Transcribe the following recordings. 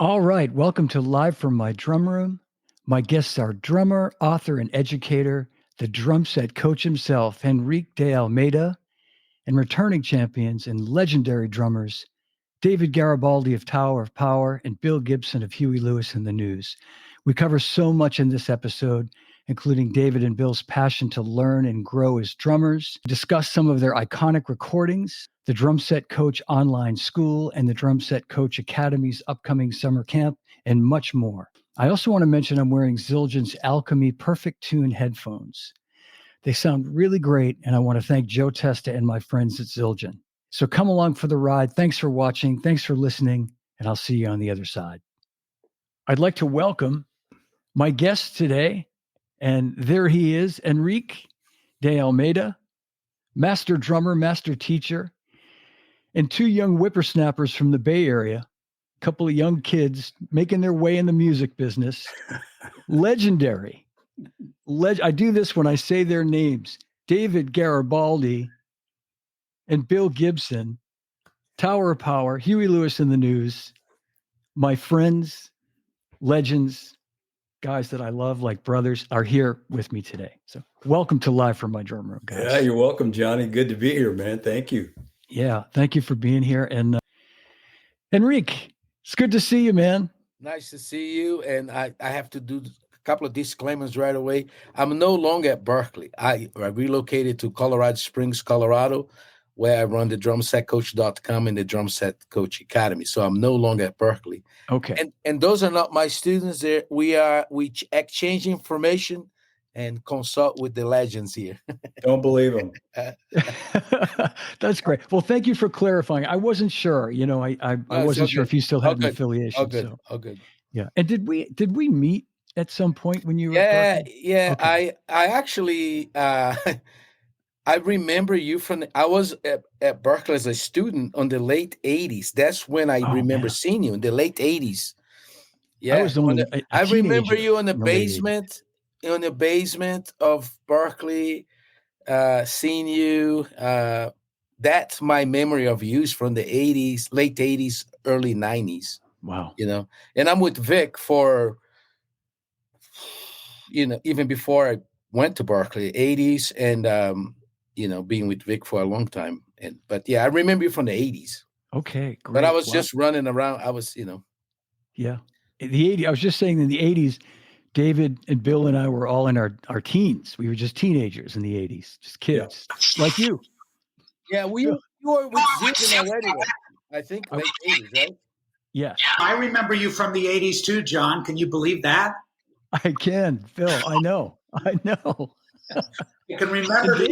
All right, welcome to Live from My Drum Room. My guests are drummer, author, and educator, the drum set coach himself, Henrique De Almeida, and returning champions and legendary drummers, David Garibaldi of Tower of Power and Bill Gibson of Huey Lewis and the News. We cover so much in this episode, including David and Bill's passion to learn and grow as drummers, discuss some of their iconic recordings, the Drum Set Coach online school, and the Drum Set Coach Academy's upcoming summer camp, and much more. I also want to mention I'm wearing Zildjian's ALCHEM-E Perfect Tune headphones. They sound really great, and I want to thank Joe Testa and my friends at Zildjian. So come along for the ride. Thanks for watching. Thanks for listening, and I'll see you on the other side. I'd like to welcome my guest today, and there he is, Henrique De Almeida, master drummer, master teacher, and two young whippersnappers from the Bay Area, a couple of young kids making their way in the music business. Legendary. I do this when I say their names. David Garibaldi and Bill Gibson, Tower of Power, Huey Lewis and the News, my friends, legends, guys that I love like brothers, are here with me today. So welcome to Live from My Drum Room, guys. Yeah, you're welcome, Johnny. Good to be here, man. Thank you. Yeah, thank you for being here. And Henrique, it's good to see you, man. Nice to see you. And I have to do a couple of disclaimers right away. I'm no longer at Berkeley. I relocated to Colorado Springs, Colorado, where I run the drumsetcoach.com and the Drum Set Coach Academy. So I'm no longer at Berkeley. Okay. And those are not my students. There we exchange information and consult with the legends here. Don't believe them. That's great. Well, thank you for clarifying. I wasn't sure. I wasn't sure if you still had an affiliation. Oh, good. So. Oh, good. Yeah. And did we meet at some point when you were at Berkeley? Yeah. Okay. I actually I remember you from I was at Berkeley as a student on the late 80s. That's when I remember seeing you in the late 80s. Yeah. I was only I remember you in the basement. In the basement of Berkeley, seeing you. That's my memory of you from the 80s, late 80s, early 90s. Wow. And I'm with Vic for, even before I went to Berkeley, 80s, and, being with Vic for a long time. But I remember you from the 80s. Okay, great. But I was just running around. I was, Yeah. The 80s, I was just saying in the 80s, David and Bill and I were all in our teens. We were just teenagers in the 80s, just kids, like you. Yeah, you were with Zildjian already, I think, late 80s, right? Yeah. I remember you from the 80s too, John. Can you believe that? I can, Phil. I know. You can remember the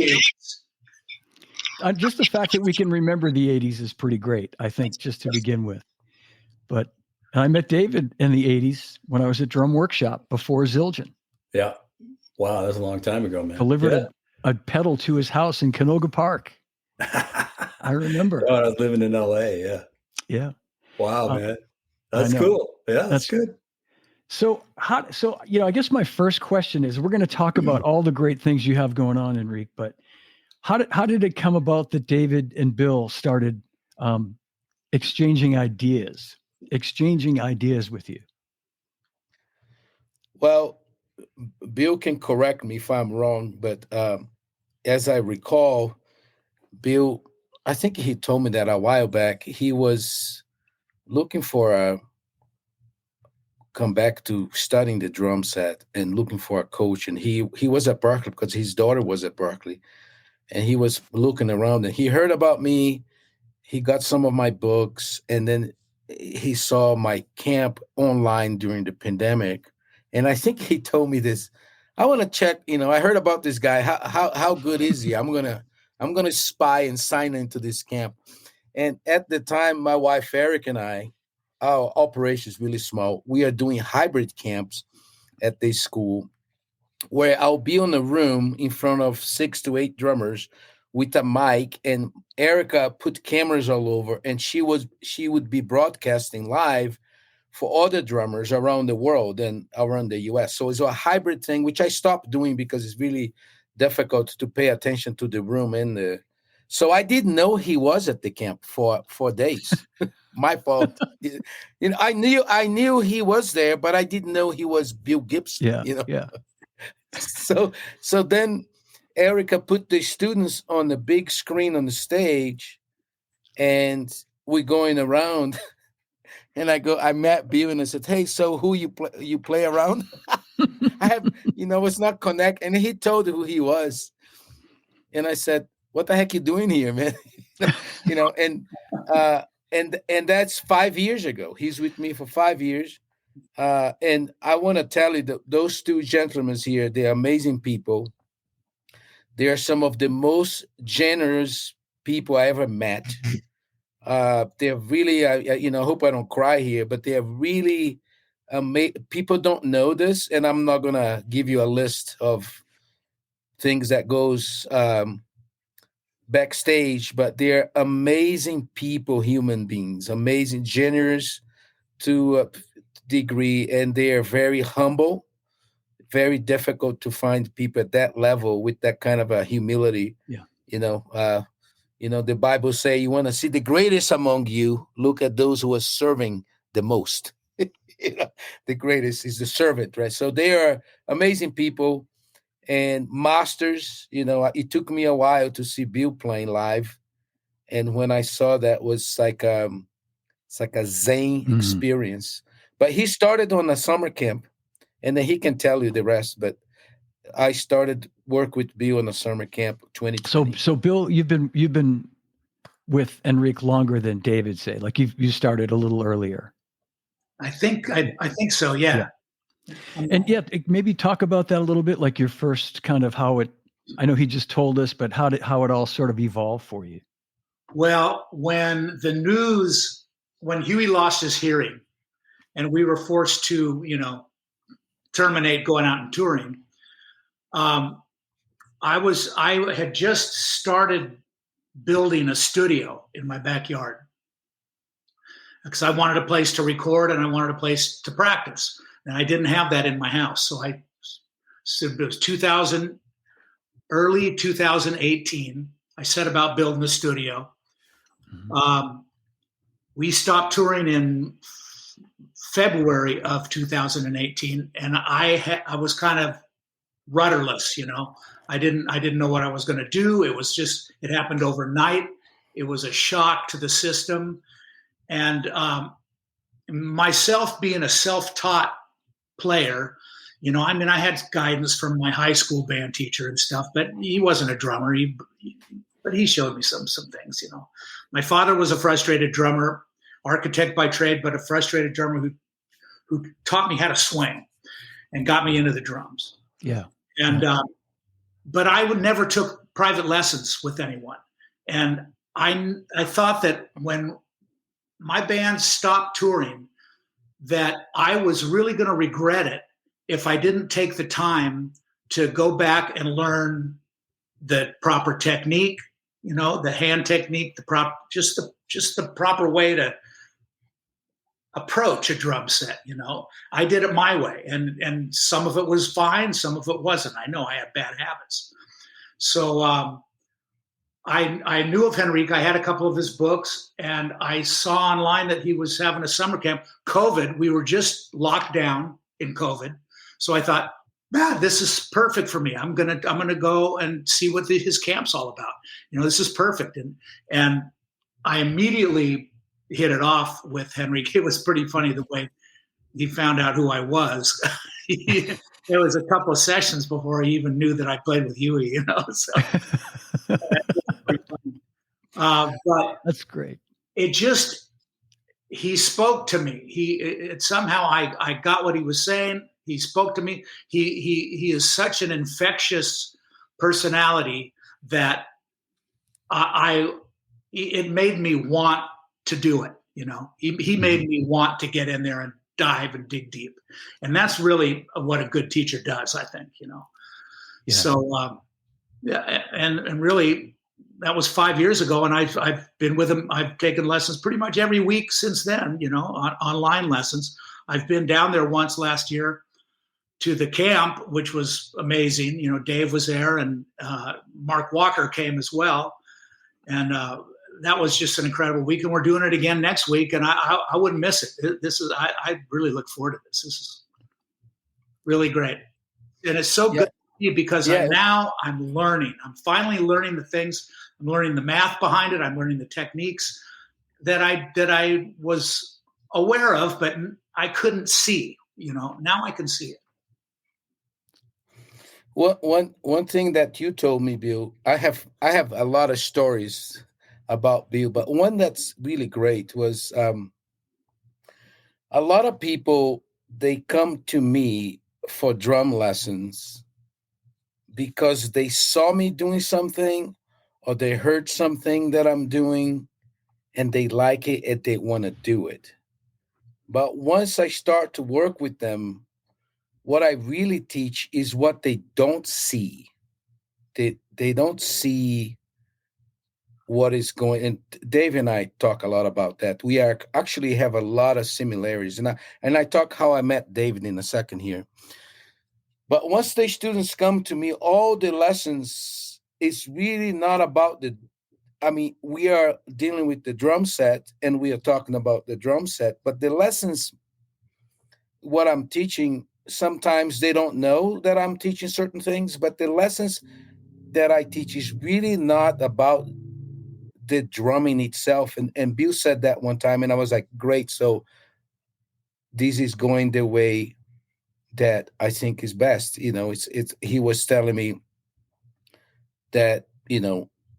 80s. Just the fact that we can remember the 80s is pretty great, I think, just to begin with. But I met David in the 80s when I was at Drum Workshop before Zildjian. Yeah. Wow, that was a long time ago, man. Delivered a pedal to his house in Canoga Park. I remember. Oh, I was living in LA, yeah. Yeah. Wow, man. That's cool. Yeah, that's good. So I guess my first question is, we're going to talk about all the great things you have going on, Henrique, but how did it come about that David and Bill started exchanging ideas with you? Well, Bill can correct me if I'm wrong, but as I recall, Bill, I think he told me that a while back, he was looking for come back to studying the drum set and looking for a coach. And he was at Berkeley because his daughter was at Berkeley, and he was looking around and he heard about me. He got some of my books, and then he saw my camp online during the pandemic. And I think he told me this, I want to check, I heard about this guy. How good is he? I'm going to spy and sign into this camp. And at the time, my wife, Eric, and I, our operation is really small. We are doing hybrid camps at this school where I'll be in a room in front of 6 to 8 drummers with a mic, and Erica put cameras all over, and she would be broadcasting live for other drummers around the world and around the US. So it's a hybrid thing, which I stopped doing because it's really difficult to pay attention to the room So I didn't know he was at the camp for 4 days. My fault. I knew he was there, but I didn't know he was Bill Gibson. Yeah. So then Erica put the students on the big screen on the stage, and we're going around. And I met Bill and I said, "Hey, so who you play around?" I have, it's not connect. And he told who he was. And I said, "What the heck you doing here, man?" And that's 5 years ago. He's with me for 5 years. And I want to tell you that those two gentlemen here, they're amazing people. They are some of the most generous people I ever met. They're really, I hope I don't cry here, but they're really people don't know this, and I'm not going to give you a list of things that goes backstage, but they're amazing people, human beings, amazing, generous to a degree, and they are very humble, very difficult to find people at that level with that kind of a humility. Yeah. The Bible say you want to see the greatest among you, look at those who are serving the most. The greatest is the servant, right? So they are amazing people and masters. It took me a while to see Bill playing live. And when I saw that, it was like it's like a Zen experience. But he started on a summer camp, and then he can tell you the rest. But I started work with Bill in the summer camp 2020. So Bill, you've been with Henrique longer than David, say, like you started a little earlier. I think so. Yeah. And maybe talk about that a little bit, like your first kind of how it. I know he just told us, but how it all sort of evolved for you? Well, when Huey lost his hearing, and we were forced to, terminate going out and touring. I had just started building a studio in my backyard because I wanted a place to record and I wanted a place to practice. And I didn't have that in my house. So it was early 2018. I set about building the studio. Mm-hmm. We stopped touring in February of 2018, and I was kind of rudderless. I didn't know what I was going to do. It happened overnight. It was a shock to the system. And myself being a self-taught player, I had guidance from my high school band teacher and stuff, but he wasn't a drummer. But he showed me some things, My father was a frustrated drummer, architect by trade, but a frustrated drummer who taught me how to swing and got me into the drums. Yeah. And, but I never took private lessons with anyone. And I thought that when my band stopped touring, that I was really going to regret it if I didn't take the time to go back and learn the proper technique, the hand technique, just the proper way to approach a drum set. I did it my way, and some of it was fine, some of it wasn't. I know I had bad habits. So I knew of Henrique. I had a couple of his books, and I saw online that he was having a summer camp. COVID, we were just locked down in COVID. So I thought, this is perfect for me. I'm gonna go and see what his camp's all about. This is perfect. And I immediately hit it off with Henrique. It was pretty funny the way he found out who I was. There was a couple of sessions before he even knew that I played with Huey, So pretty funny. But that's great. He spoke to me. Somehow I got what he was saying. He spoke to me. He is such an infectious personality that it made me want to do it. He made me want to get in there and dive and dig deep. And that's really what a good teacher does, I think, Yeah. So, and really that was 5 years ago. And I've been with him. I've taken lessons pretty much every week since then, online lessons. I've been down there once last year to the camp, which was amazing. Dave was there, and Mark Walker came as well. And that was just an incredible week. And we're doing it again next week. And I wouldn't miss it. I really look forward to this. This is really great. And it's so good because I'm learning. I'm finally learning the things. I'm learning the math behind it. I'm learning the techniques that I was aware of, but I couldn't see. Now I can see it. Well, one thing that you told me, Bill, I have a lot of stories about Bill, but one that's really great was a lot of people, they come to me for drum lessons because they saw me doing something or they heard something that I'm doing and they like it and they want to do it. But once I start to work with them, what I really teach is what they don't see. They don't see what is going. And Dave and I talk a lot about that. We actually have a lot of similarities. And I talk how I met David in a second here. But once the students come to me, all the lessons is really not about we are dealing with the drum set and we are talking about the drum set, but the lessons, what I'm teaching, sometimes they don't know that I'm teaching certain things, but the lessons that I teach is really not about the drumming itself. And Bill said that one time, and I was like, great. So this is going the way that I think is best. He was telling me that,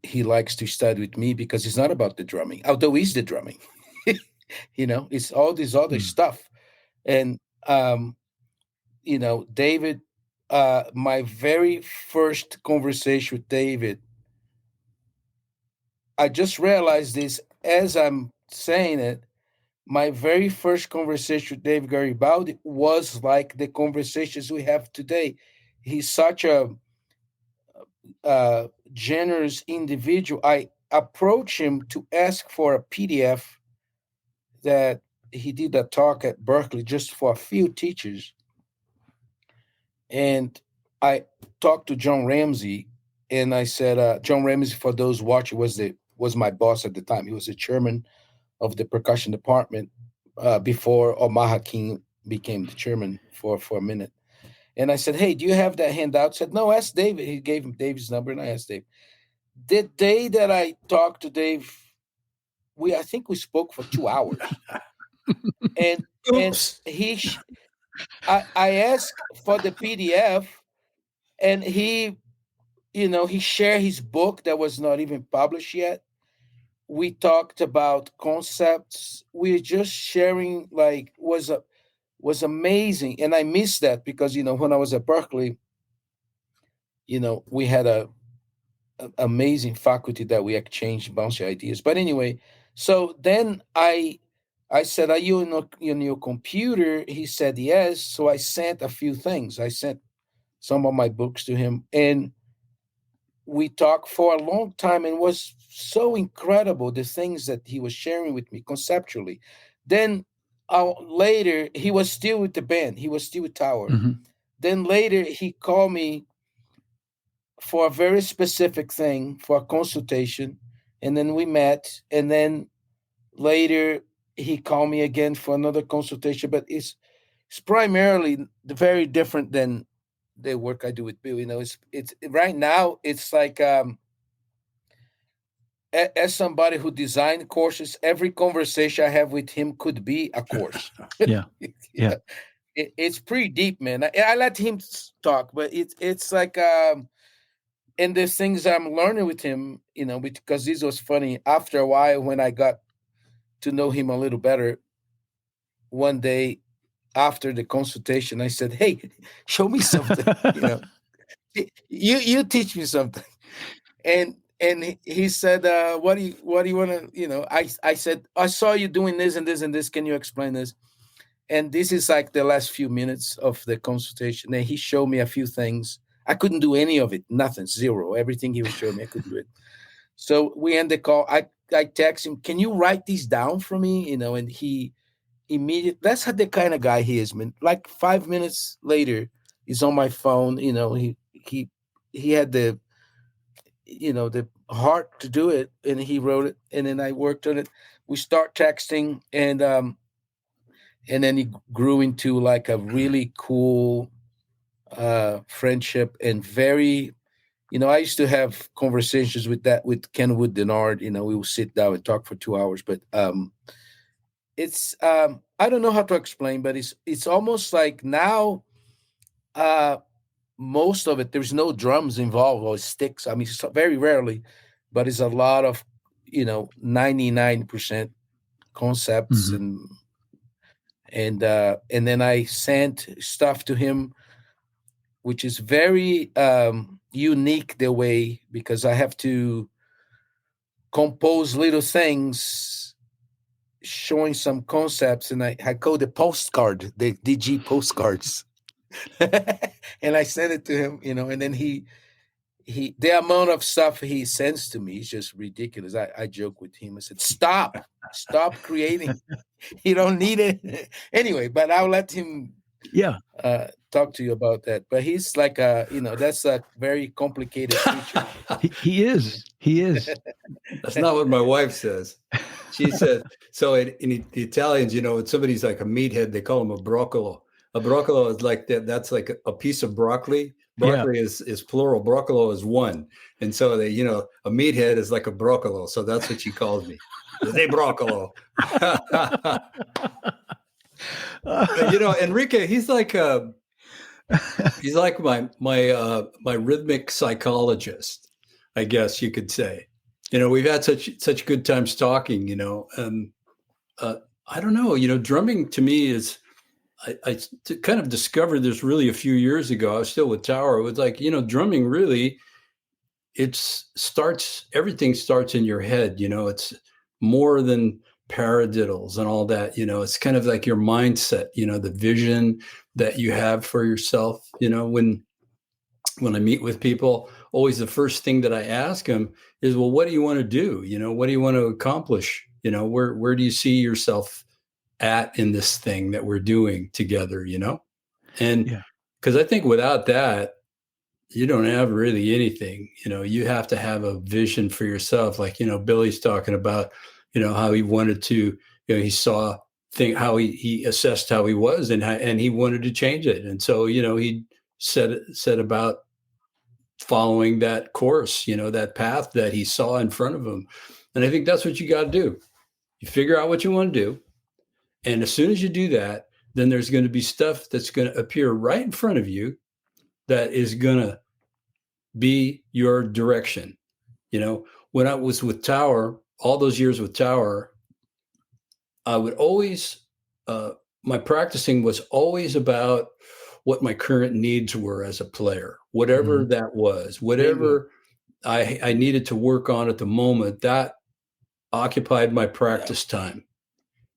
he likes to study with me because it's not about the drumming, although it's the drumming. It's all this other stuff. And, David, my very first conversation with David, I just realized this as I'm saying it. My very first conversation with Dave Garibaldi was like the conversations we have today. He's such a generous individual. I approached him to ask for a PDF that he did a talk at Berkeley just for a few teachers. And I talked to John Ramsey, and I said, John Ramsey, for those watching, was my boss at the time. He was the chairman of the percussion department before Omaha King became the chairman for a minute. And I said, hey, do you have that handout? He said, no, ask David. He gave him David's number, and I asked Dave. The day that I talked to Dave, I think we spoke for 2 hours. and I asked for the PDF, and he shared his book that was not even published yet. We talked about concepts. We're just sharing, was amazing. And I missed that because, when I was at Berkeley, we had a amazing faculty that we exchanged a bunch of ideas. But anyway, so then I said, are you in your computer? He said, yes. So I sent a few things. I sent some of my books to him, and we talked for a long time, and it was so incredible, the things that he was sharing with me conceptually. Then later, he was still with the band. He was still with Tower. Mm-hmm. Then later, he called me for a very specific thing, for a consultation. And then we met. And then later, he called me again for another consultation. But it's primarily very different than the work I do with Bill. It's right now, it's like, as somebody who designed courses, every conversation I have with him could be a course. Yeah. It's pretty deep, man. I let him talk, but it's like, and there's things I'm learning with him, because this was funny. After a while, when I got to know him a little better, one day after the consultation, I said, hey, show me something, you teach me something. And he said, what do you want to, I said, I saw you doing this and this and this. Can you explain this? And this is like the last few minutes of the consultation. And he showed me a few things. I couldn't do any of it. Nothing, zero. Everything he was showing me, I couldn't do it. So we end the call. I text him, can you write these down for me? And he immediately, that's the kind of guy he is, man. Like 5 minutes later, he's on my phone. He had the heart to do it, and he wrote it, and then I worked on it. We start texting, and then it grew into like a really cool friendship, and very, I used to have conversations with Kenwood Denard. We will sit down and talk for 2 hours, but it's I don't know how to explain, but it's almost like now most of it, there's no drums involved or sticks. I mean, very rarely, but it's a lot of 99% concepts, and then I sent stuff to him, which is very unique the way, because I have to compose little things showing some concepts, and I call the postcard, the DG postcards. And I sent it to him, and then he the amount of stuff he sends to me is just ridiculous. I joke with him. I said, stop creating. You don't need it. Anyway, but I'll let him talk to you about that. But he's like that's a very complicated creature. He is. That's not what my wife says. She said, so in the Italians, when somebody's like a meathead, they call him a broccolo. A broccolo is like that. That's like a piece of broccoli. Broccoli is plural. Broccolo is one. And so they, a meathead is like a broccolo. So that's what she calls me. They broccolo. Enrique, he's like my rhythmic psychologist, I guess you could say. We've had such good times talking, I don't know, drumming to me is, I kind of discovered this really a few years ago. I was still with Tower. It was like, drumming really, everything starts in your head. It's more than paradiddles and all that. It's kind of like your mindset, the vision that you have for yourself. When I meet with people, always the first thing that I ask them is, well, what do you want to do? What do you want to accomplish? Where do you see yourself at in this thing that we're doing together, and because I think without that, you don't have really anything. You have to have a vision for yourself. Like, Billy's talking about, how he wanted to, he saw how he assessed how he was, and he wanted to change it. And so, he set about following that course, that path that he saw in front of him. And I think that's what you got to do. You figure out what you want to do. And as soon as you do that, then there's going to be stuff that's going to appear right in front of you that is going to be your direction. When I was with Tower, all those years with Tower, I would always, my practicing was always about what my current needs were as a player, whatever that was, whatever I needed to work on at the moment, that occupied my practice time.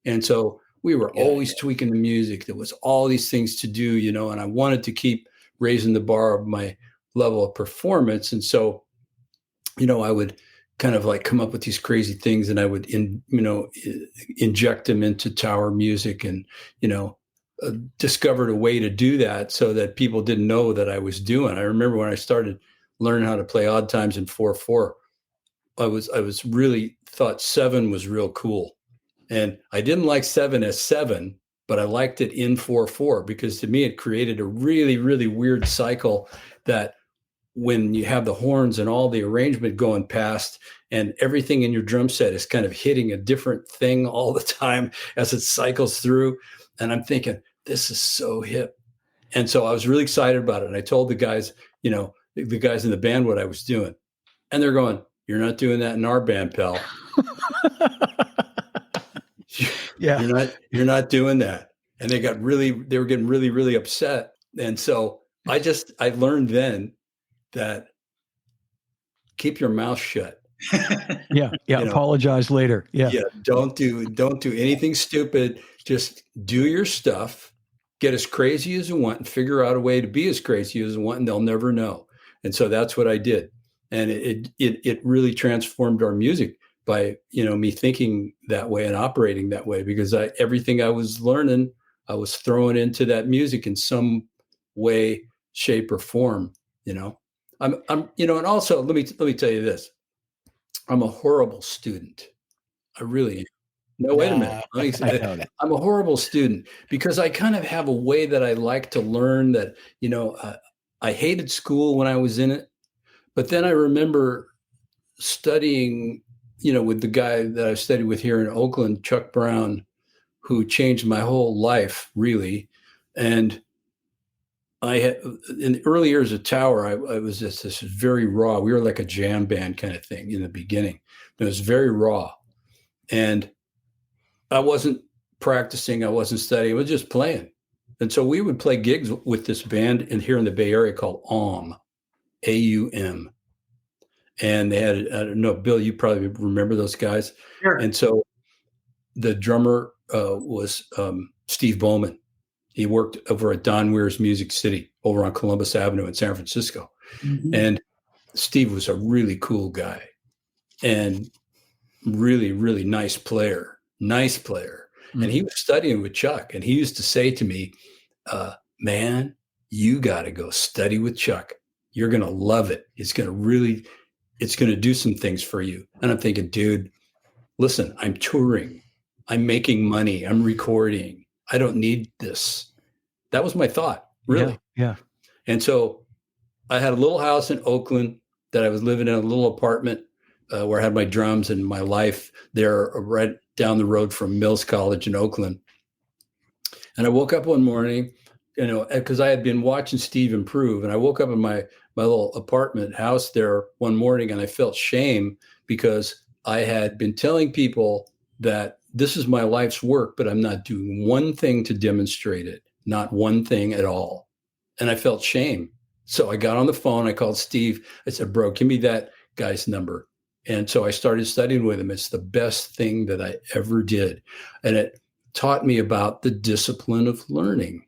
And so we were always tweaking the music. There was all these things to do, and I wanted to keep raising the bar of my level of performance. And so, I would kind of like come up with these crazy things, and I would, inject them into Tower music, and, discovered a way to do that so that people didn't know that I was doing. I remember when I started learning how to play odd times in 4/4, I was really thought 7 was real cool. And I didn't like 7 as 7, but I liked it in 4/4 because to me, it created a really, really weird cycle that when you have the horns and all the arrangement going past and everything in your drum set is kind of hitting a different thing all the time as it cycles through. And I'm thinking, this is so hip. And so I was really excited about it. And I told the guys, the guys in the band what I was doing. And they're going, you're not doing that in our band, pal. You're not doing that. And they were getting really, really upset. And so I learned then that keep your mouth shut. Apologize later. Don't do anything stupid. Just do your stuff, get as crazy as you want, and figure out a way to be as crazy as you want, and they'll never know. And so that's what I did. And it really transformed our music by, me thinking that way and operating that way, because everything I was learning, I was throwing into that music in some way, shape, or form, And also let me tell you this. I'm a horrible student. I really am. No, wait a minute. Let me say, I'm a horrible student because I kind of have a way that I like to learn that, I hated school when I was in it, but then I remember studying, with the guy that I studied with here in Oakland, Chuck Brown, who changed my whole life, really. And I had, in the early years of Tower, I was just this very raw. We were like a jam band kind of thing in the beginning. It was very raw. And I wasn't practicing. I wasn't studying. I was just playing. And so we would play gigs with this band here in the Bay Area called AUM, AUM. And they had, I don't know, Bill, you probably remember those guys. Sure. And so the drummer was Steve Bowman. He worked over at Don Weir's Music City over on Columbus Avenue in San Francisco. Mm-hmm. And Steve was a really cool guy and really, really nice player. Mm-hmm. And he was studying with Chuck. And he used to say to me, man, you got to go study with Chuck. You're going to love it. It's going to do some things for you. And I'm thinking, dude, listen, I'm touring. I'm making money. I'm recording. I don't need this. That was my thought, really. Yeah. And so I had a little house in Oakland that I was living in, a little apartment where I had my drums and my life there right down the road from Mills College in Oakland. And I woke up one morning, because I had been watching Steve improve. And I woke up in my little apartment house there one morning and I felt shame because I had been telling people that this is my life's work, but I'm not doing one thing to demonstrate it, not one thing at all. And I felt shame. So I got on the phone. I called Steve. I said, bro, give me that guy's number. And so I started studying with him. It's the best thing that I ever did. And it taught me about the discipline of learning.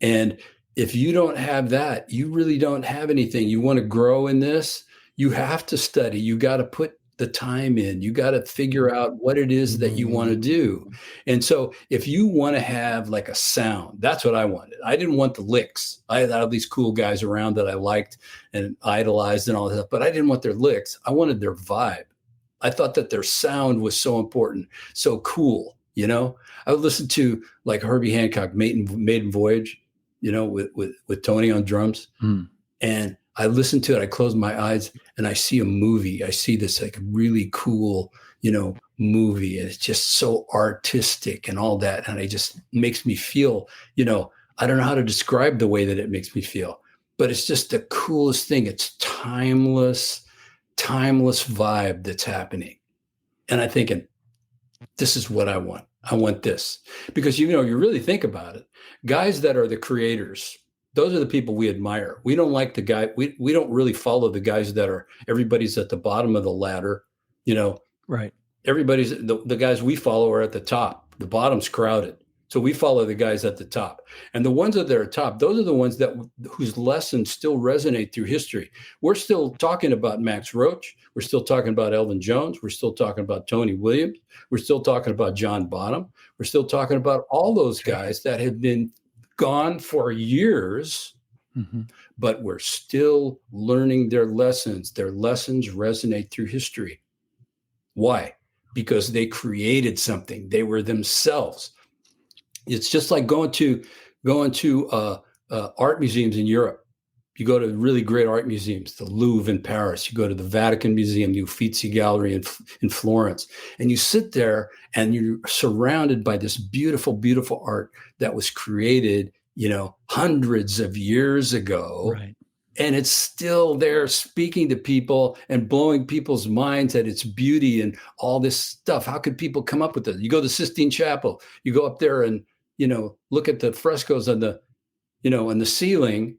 And if you don't have that, you really don't have anything. You want to grow in this, you have to study. You got to put the time in. You got to figure out what it is that you want to do. And so if you want to have like a sound, that's what I wanted. I didn't want the licks. I had all these cool guys around that I liked and idolized and all that, but I didn't want their licks. I wanted their vibe. I thought that their sound was so important, so cool. I would listen to like Herbie Hancock, Maiden Voyage, with Tony on drums. And I listen to it, I close my eyes and I see a movie. I see this like really cool, movie. And it's just so artistic and all that. And it just makes me feel, I don't know how to describe the way that it makes me feel, but it's just the coolest thing. It's timeless vibe that's happening. And I'm thinking, this is what I want. I want this. Because, you really think about it. Guys that are the creators, those are the people we admire. We don't like the guy. We don't really follow the guys that are, everybody's at the bottom of the ladder, Right. Everybody's, the guys we follow are at the top. The bottom's crowded. So we follow the guys at the top. And the ones that are top, those are the ones whose lessons still resonate through history. We're still talking about Max Roach. We're still talking about Elvin Jones. We're still talking about Tony Williams. We're still talking about John Bonham. We're still talking about all those guys that have been gone for years, but we're still learning their lessons. Their lessons resonate through history. Why? Because they created something. They were themselves. It's just like going to art museums in Europe. You go to really great art museums, the Louvre in Paris. You go to the Vatican Museum, the Uffizi Gallery in Florence, and you sit there and you're surrounded by this beautiful, beautiful art that was created, hundreds of years ago. Right. And it's still there speaking to people and blowing people's minds at its beauty and all this stuff. How could people come up with it? You go to Sistine Chapel, you go up there and, look at the frescoes on the, on the ceiling.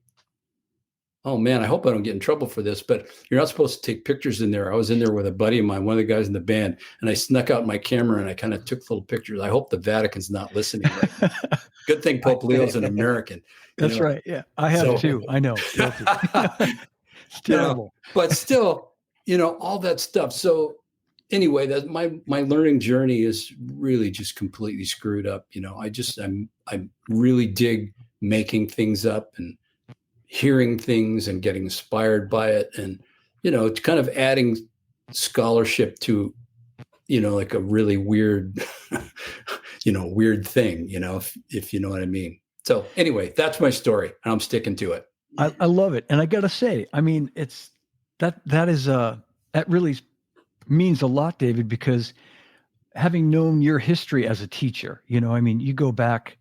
Oh man, I hope I don't get in trouble for this, but you're not supposed to take pictures in there. I was in there with a buddy of mine, one of the guys in the band, and I snuck out my camera and I kind of took little pictures. I hope the Vatican's not listening right now. Good thing Pope Leo's an American. That's right. Yeah, I have too. I know. It's terrible. But still, all that stuff. So anyway, that my learning journey is really just completely screwed up. I really dig making things up and hearing things and getting inspired by it. And, it's kind of adding scholarship to, like a really weird, weird thing, if you know what I mean. So anyway, that's my story, and I'm sticking to it. I love it. And I got to say, I mean, it's that really means a lot, David, because having known your history as a teacher, I mean, you go back,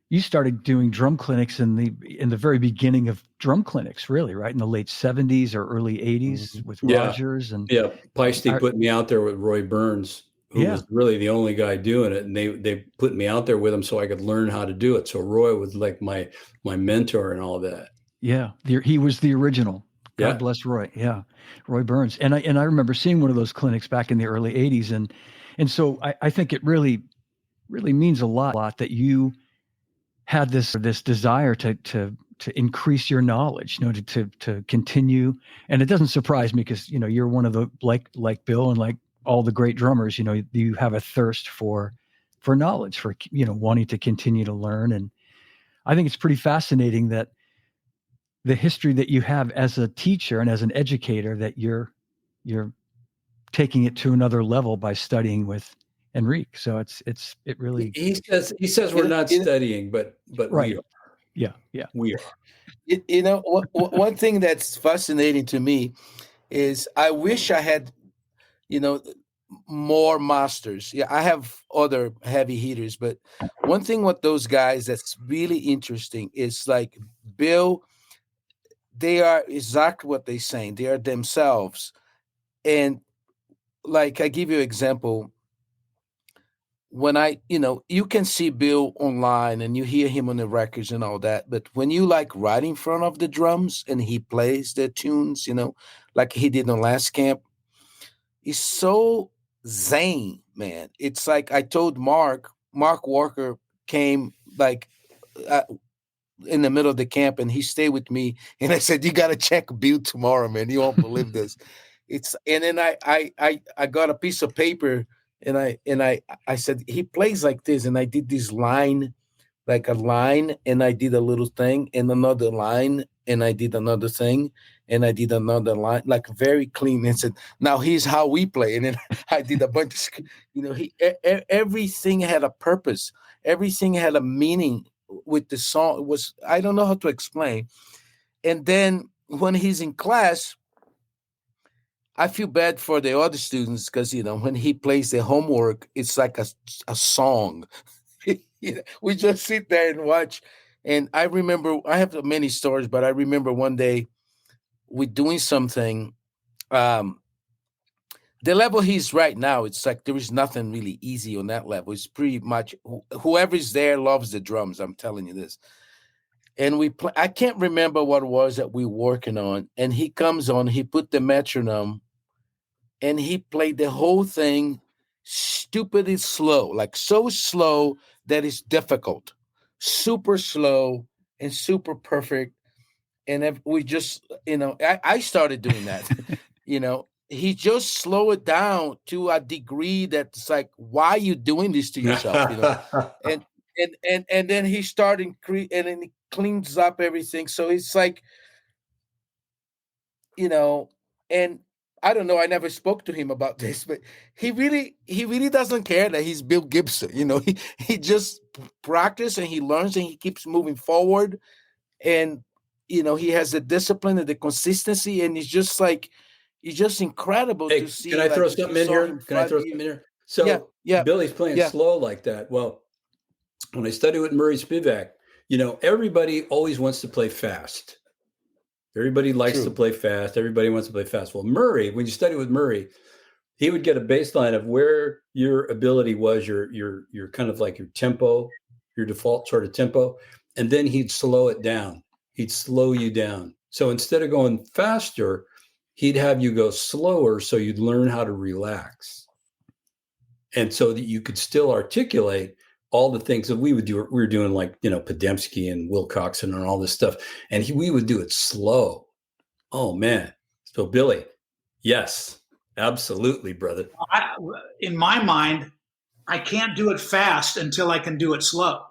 you started doing drum clinics in the very beginning of drum clinics, really, right? In the late 70s or early 80s with Rogers. And Peisty put me out there with Roy Burns, who was really the only guy doing it. And they put me out there with him so I could learn how to do it. So Roy was like my mentor and all that. Yeah. He was the original. God bless Roy. Yeah. Roy Burns. And I remember seeing one of those clinics back in the early 80s. And so I think it really, really means a lot that you had this desire to increase your knowledge, to continue. And it doesn't surprise me because, you're one of the, like Bill and like all the great drummers, you have a thirst for knowledge, for, wanting to continue to learn. And I think it's pretty fascinating that the history that you have as a teacher and as an educator, that you're taking it to another level by studying with Henrique. So it really. He says we're not studying, but right. We are. Yeah. We are. One thing that's fascinating to me is I wish I had, more masters. Yeah, I have other heavy hitters, but one thing with those guys that's really interesting is like Bill, they are exactly what they're saying. They are themselves. And like, I give you an example. When you can see Bill online and you hear him on the records and all that, but when you like right in front of the drums and he plays the tunes, like he did on last camp, he's so zen, man. It's like I told Mark Walker came like in the middle of the camp and he stayed with me. And I said, you got to check Bill tomorrow, man. You won't believe this. And then I got a piece of paper and I said, he plays like this. And I did this line, like a line, and I did a little thing and another line, and I did another thing, and I did another line, like very clean. And said, now here's how we play. And then I did a bunch of, everything had a purpose. Everything had a meaning with the song. It was, I don't know how to explain. And then when he's in class, I feel bad for the other students because, when he plays the homework, it's like a song. We just sit there and watch. And I remember, I have many stories, but I remember one day we're doing something. The level he's right now, it's like there is nothing really easy on that level. It's pretty much whoever's there loves the drums. I'm telling you this. And I can't remember what it was that we were working on. And he comes on, he put the metronome, and he played the whole thing stupidly slow, like so slow that it's difficult, super slow and super perfect. And we just, I started doing that, he just slowed it down to a degree that's like, why are you doing this to yourself? And then he started and then he cleans up everything. So it's like, and I don't know, I never spoke to him about this, but he really doesn't care that he's Bill Gibson. He just practices and he learns and he keeps moving forward. And, he has the discipline and the consistency, and it's just like, it's just incredible to see. Can I throw something in here? So Billy's playing slow like that. Well, when I studied with Murray Spivak, everybody always wants to play fast. Everybody likes to play fast. Everybody wants to play fast. Well, Murray, when you study with Murray, he would get a baseline of where your ability was, your kind of like your tempo, your default sort of tempo, and then he'd slow it down. He'd slow you down. So instead of going faster, he'd have you go slower so you'd learn how to relax. And so that you could still articulate all the things that we would do. We were doing like, Podemsky and Wilcoxon and all this stuff. And we would do it slow. Oh, man. So Billy, yes, absolutely, brother. In my mind, I can't do it fast until I can do it slow.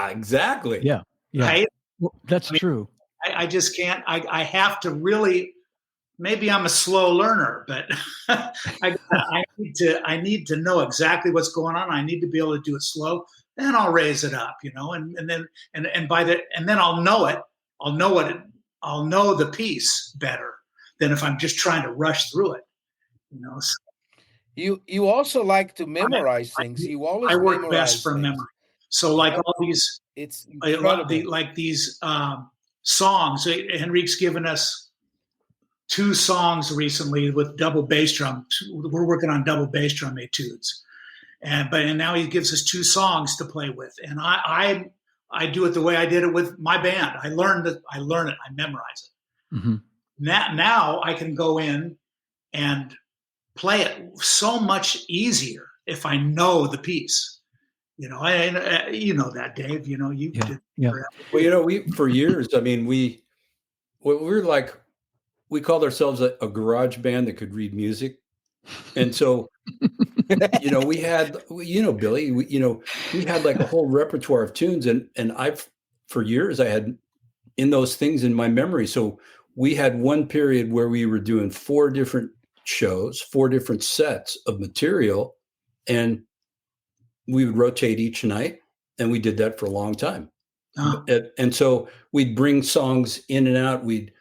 Exactly. Yeah. Right? Well, that's true. I just can't. I have to really. Maybe I'm a slow learner, but I need to know exactly what's going on. I need to be able to do it slow. Then I'll raise it up, and then I'll know it. I'll know the piece better than if I'm just trying to rush through it. So You also like to memorize things. You always I work memorize best from things. memory. So like all these, It's these songs. Henrique's given us 2 songs recently with double bass drum. We're working on double bass drum etudes, and now he gives us 2 songs to play with, and I do it the way I did it with my band. I learn it, I memorize it. Mm-hmm. Now I can go in and play it so much easier if I know the piece. You know that, Dave. You did. Yeah. Well, we for years. I mean, we were like. We called ourselves a garage band that could read music. And so, we had, Billy, we had like a whole repertoire of tunes and for years I had in those things in my memory. So we had one period where we were doing 4 different shows, 4 different sets of material, and we would rotate each night. And we did that for a long time. Oh. And so we'd bring songs in and out. We'd,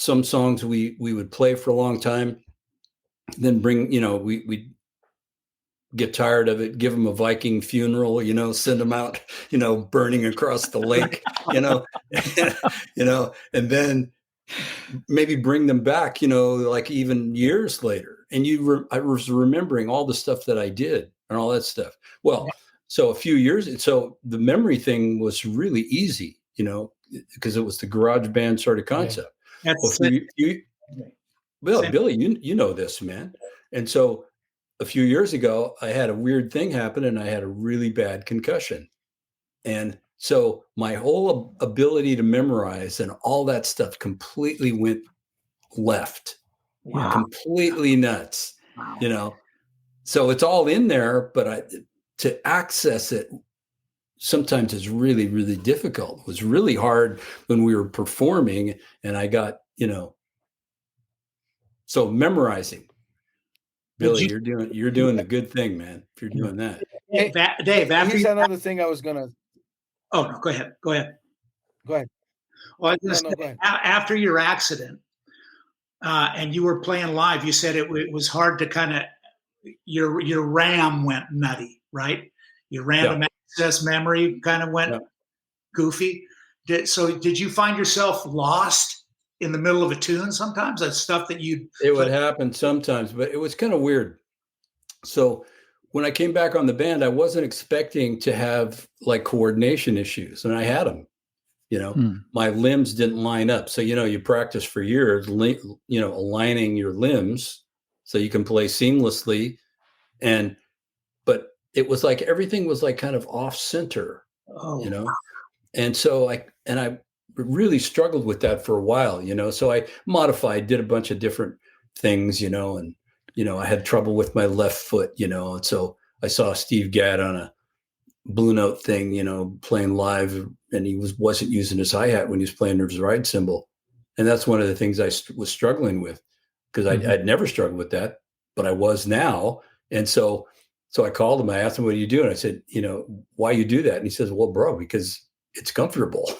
some songs we would play for a long time, then bring, we'd get tired of it, give them a Viking funeral, send them out, burning across the lake, and then maybe bring them back, like even years later. And I was remembering all the stuff that I did and all that stuff. Well, so a few years, so the memory thing was really easy, because it was the garage band sort of concept. Yeah. Billy, you know this, man. And so a few years ago, I had a weird thing happen and I had a really bad concussion. And so my whole ability to memorize and all that stuff completely went left. Wow. Completely nuts, wow. So it's all in there, but to access it sometimes is really, really difficult. It was really hard when we were performing and I got, so memorizing. Billy, you're doing the good thing, man. If you're doing that. Hey, Dave, here's another thing I was going to. Oh, no, go ahead. Go ahead. Well, I was going to say, after your accident and you were playing live, you said it was hard to kind of, your RAM went nutty, right? Your random access memory kind of went goofy. Did you find yourself lost in the middle of a tune sometimes? That's stuff that it would happen sometimes, but it was kind of weird. So when I came back on the band, I wasn't expecting to have like coordination issues, and I had them. My limbs didn't line up. So, you practice for years, aligning your limbs so you can play seamlessly. But it was like everything was like kind of off center, and so I really struggled with that for a while, so I did a bunch of different things, and I had trouble with my left foot, and so I saw Steve Gadd on a Blue Note thing, playing live, and he wasn't using his hi-hat when he was playing his ride cymbal. And that's one of the things I was struggling with, because I'd never struggled with that, but I was now. And so I called him, I asked him, what do you do? And I said, why you do that? And he says, well, bro, because it's comfortable,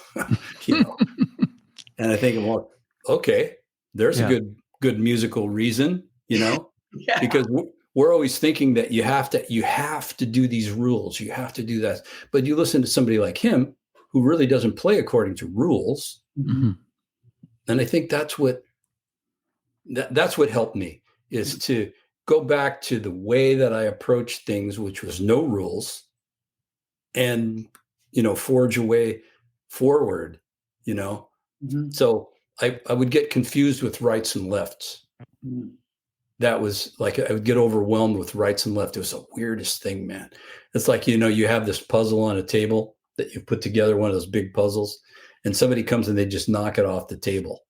And I think, well, okay, there's a good musical reason, because we're always thinking that you have to do these rules, you have to do that. But you listen to somebody like him who really doesn't play according to rules. Mm-hmm. And I think that's what helped me, is to go back to the way that I approached things, which was no rules, and, forge a way forward, Mm-hmm. So I would get confused with rights and lefts. Mm-hmm. That was like, I would get overwhelmed with rights and left. It was the weirdest thing, man. It's like, you have this puzzle on a table that you put together, one of those big puzzles, and somebody comes and they just knock it off the table.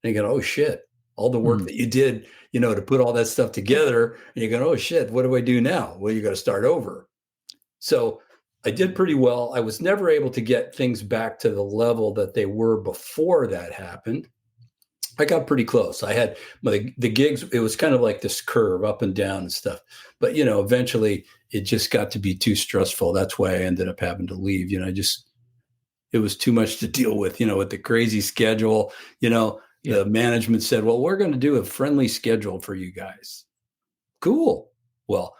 And you go, oh shit, all the work that you did, to put all that stuff together, and you go, oh shit, what do I do now? Well, you got to start over. So I did pretty well. I was never able to get things back to the level that they were before that happened. I got pretty close. I had the gigs. It was kind of like this curve up and down and stuff. But, eventually it just got to be too stressful. That's why I ended up having to leave. It was too much to deal with, with the crazy schedule. The management said, well, we're going to do a friendly schedule for you guys. Cool. Well,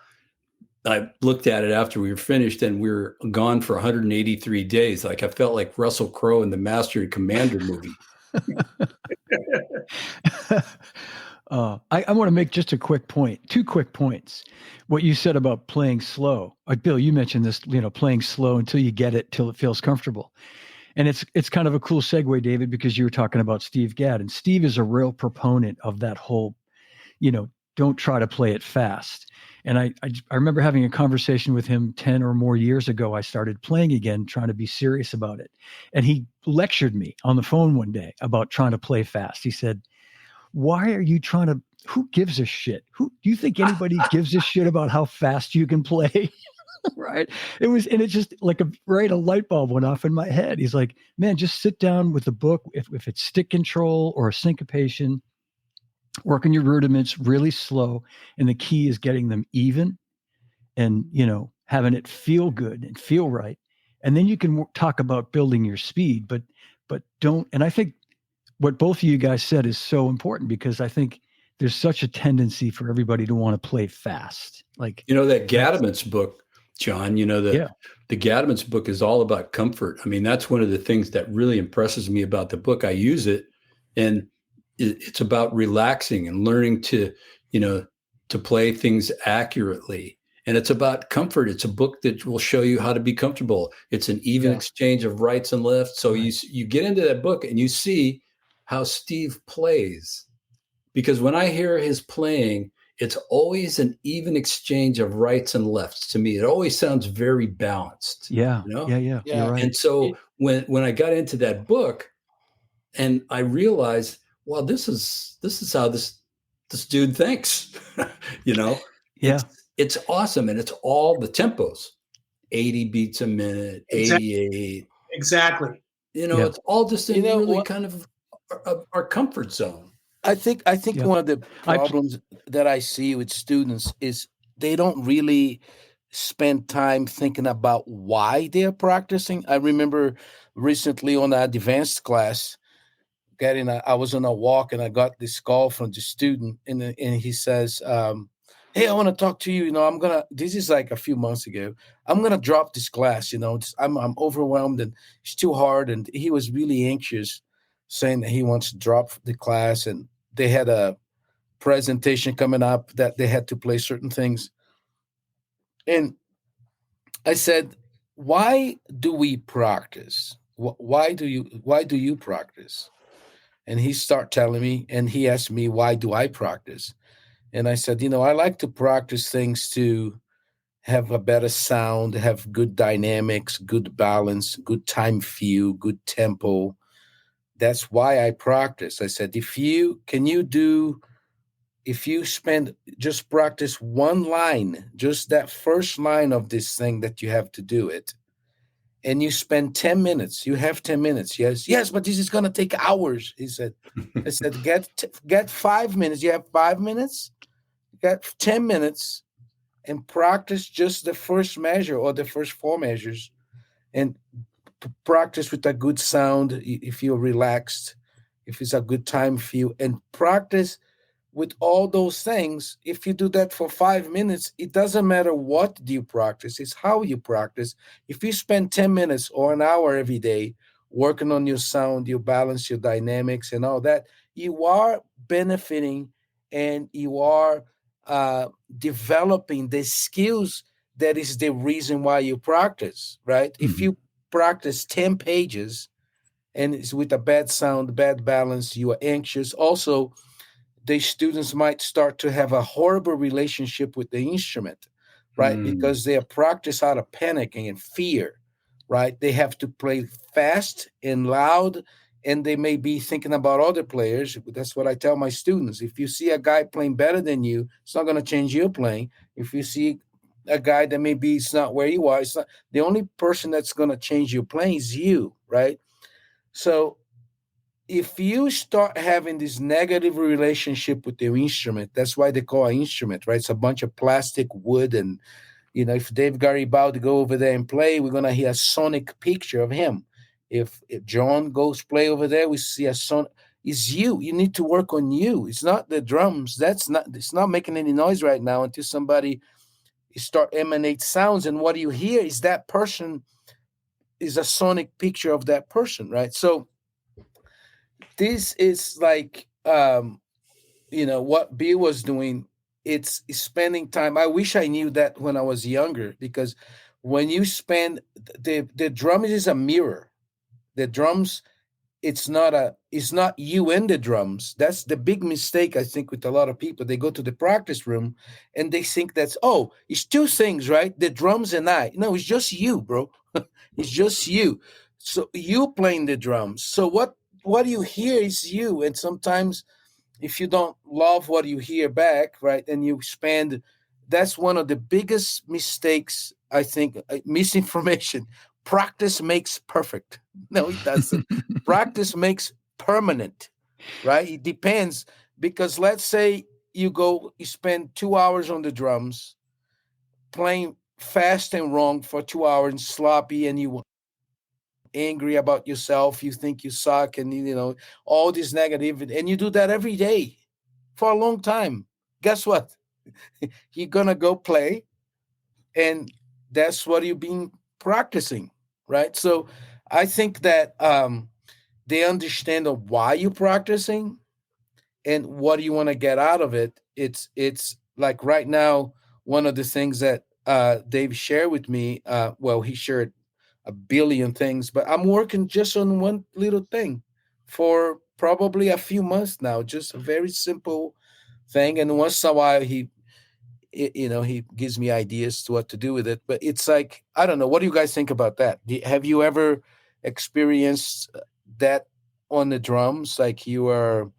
I looked at it after we were finished, and we were gone for 183 days. Like I felt like Russell Crowe in the Master and Commander movie. I want to make just a quick point, 2 quick points. What you said about playing slow. Bill, you mentioned this, playing slow until you get it, till it feels comfortable. And it's kind of a cool segue, David, because you were talking about Steve Gadd. And Steve is a real proponent of that whole, don't try to play it fast. And I remember having a conversation with him 10 or more years ago. I started playing again, trying to be serious about it. And he lectured me on the phone one day about trying to play fast. He said, why are you trying to, who gives a shit? Do you think anybody gives a shit about how fast you can play? Right. And it just like a light bulb went off in my head. He's like, man, just sit down with the book. If it's stick control or a syncopation, work on your rudiments really slow. And the key is getting them even and, having it feel good and feel right. And then you can talk about building your speed, but don't. And I think what both of you guys said is so important, because I think there's such a tendency for everybody to want to play fast. Like, that Gadamant's book, John, the Gadamant's book is all about comfort. I mean, that's one of the things that really impresses me about the book. I use it, and it's about relaxing and learning to play things accurately. And it's about comfort. It's a book that will show you how to be comfortable. It's an even exchange of rights and lefts. So you get into that book and you see how Steve plays, because when I hear his playing, it's always an even exchange of rights and lefts. To me, it always sounds very balanced. Yeah. You're right. And so when I got into that book, and I realized, well, this is how this dude thinks. It's awesome, and it's all the tempos, 80 beats a minute, 88. Exactly. It's all just in really kind of our comfort zone. I think one of the problems that I see with students is they don't really spend time thinking about why they're practicing. I remember recently on an advanced class, I was on a walk and I got this call from the student, and he says, hey, I want to talk to you. This is like a few months ago. I'm going to drop this class. I'm overwhelmed and it's too hard. And he was really anxious, saying that he wants to drop the class. And they had a presentation coming up that they had to play certain things. And I said, why do we practice? Why do you practice? And he started telling me, and he asked me, why do I practice? And I said, I like to practice things to have a better sound, have good dynamics, good balance, good time feel, good tempo. That's why I practice. I said, if you just practice one line, just that first line of this thing that you have to do it, and you spend 10 minutes, you have 10 minutes. Yes, but this is going to take hours. He said, I said, get 5 minutes. You have 5 minutes, get 10 minutes, and practice just the first measure or the first 4 measures, and practice with a good sound if you're relaxed, if it's a good time feel, and practice with all those things. If you do that for 5 minutes, it doesn't matter what you practice, it's how you practice. If you spend 10 minutes or an hour every day working on your sound, your balance, your dynamics, and all that, you are benefiting and you are developing the skills that is the reason why you practice, right? Mm-hmm. If you practice 10 pages and it's with a bad sound, bad balance, you are anxious. Also, the students might start to have a horrible relationship with the instrument, right? Because they are practiced out of panicking and fear, right? They have to play fast and loud, and they may be thinking about other players. That's what I tell my students. If you see a guy playing better than you, it's not going to change your playing. If you see a guy that maybe it's not where you are. It's not the only person that's going to change your playing is you, right? So if you start having this negative relationship with your instrument, that's why they call it an instrument, right? It's a bunch of plastic, wood, and if Dave Garibaldi go over there and play, we're gonna hear a sonic picture of him. If John goes play over there, we see a son. It's you. You need to work on you. It's not the drums. It's not making any noise right now until somebody start emanate sounds, and what you hear is that person is a sonic picture of that person, right? So this is like what Bill was doing. It's spending time. I wish I knew that when I was younger, because when you spend the drum is a mirror. The drums, it's not you in the drums. That's the big mistake, I think, with a lot of people. They go to the practice room and they think it's two things, right? The drums and I. No, it's just you, bro. It's just you. So you playing the drums. So what you hear is you. And sometimes if you don't love what you hear back, right, and that's one of the biggest mistakes, I think, misinformation. Practice makes perfect. No, it doesn't. Practice makes permanent, right? It depends, because let's say you spend 2 hours on the drums playing fast and wrong for 2 hours and sloppy, and you angry about yourself, you think you suck, and all this negativity, and you do that every day for a long time. Guess what? You're gonna go play, and that's what you've been practicing, right? So I think that they understand why you're practicing and what you want to get out of it. It's like right now, one of the things that Dave shared with me, he shared a billion things, but I'm working just on one little thing for probably a few months now, just a very simple thing. And once in a while, he gives me ideas to what to do with it. But it's like, I don't know. What do you guys think about that? Have you ever experienced that on the drums? Like you are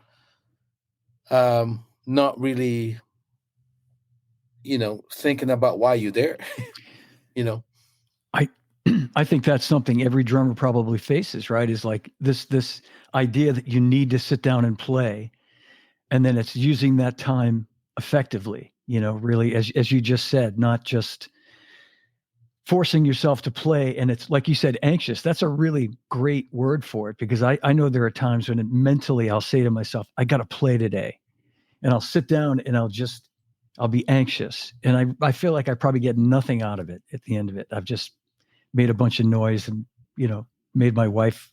not really, thinking about why you're there, I think that's something every drummer probably faces, right? Is like this idea that you need to sit down and play, and then it's using that time effectively, really, as you just said, not just forcing yourself to play. And it's like you said, anxious. That's a really great word for it, because I know there are times when mentally I'll say to myself, I got to play today, and I'll sit down and I'll be anxious, and I feel like I probably get nothing out of it at the end of it. I've just made a bunch of noise and, made my wife,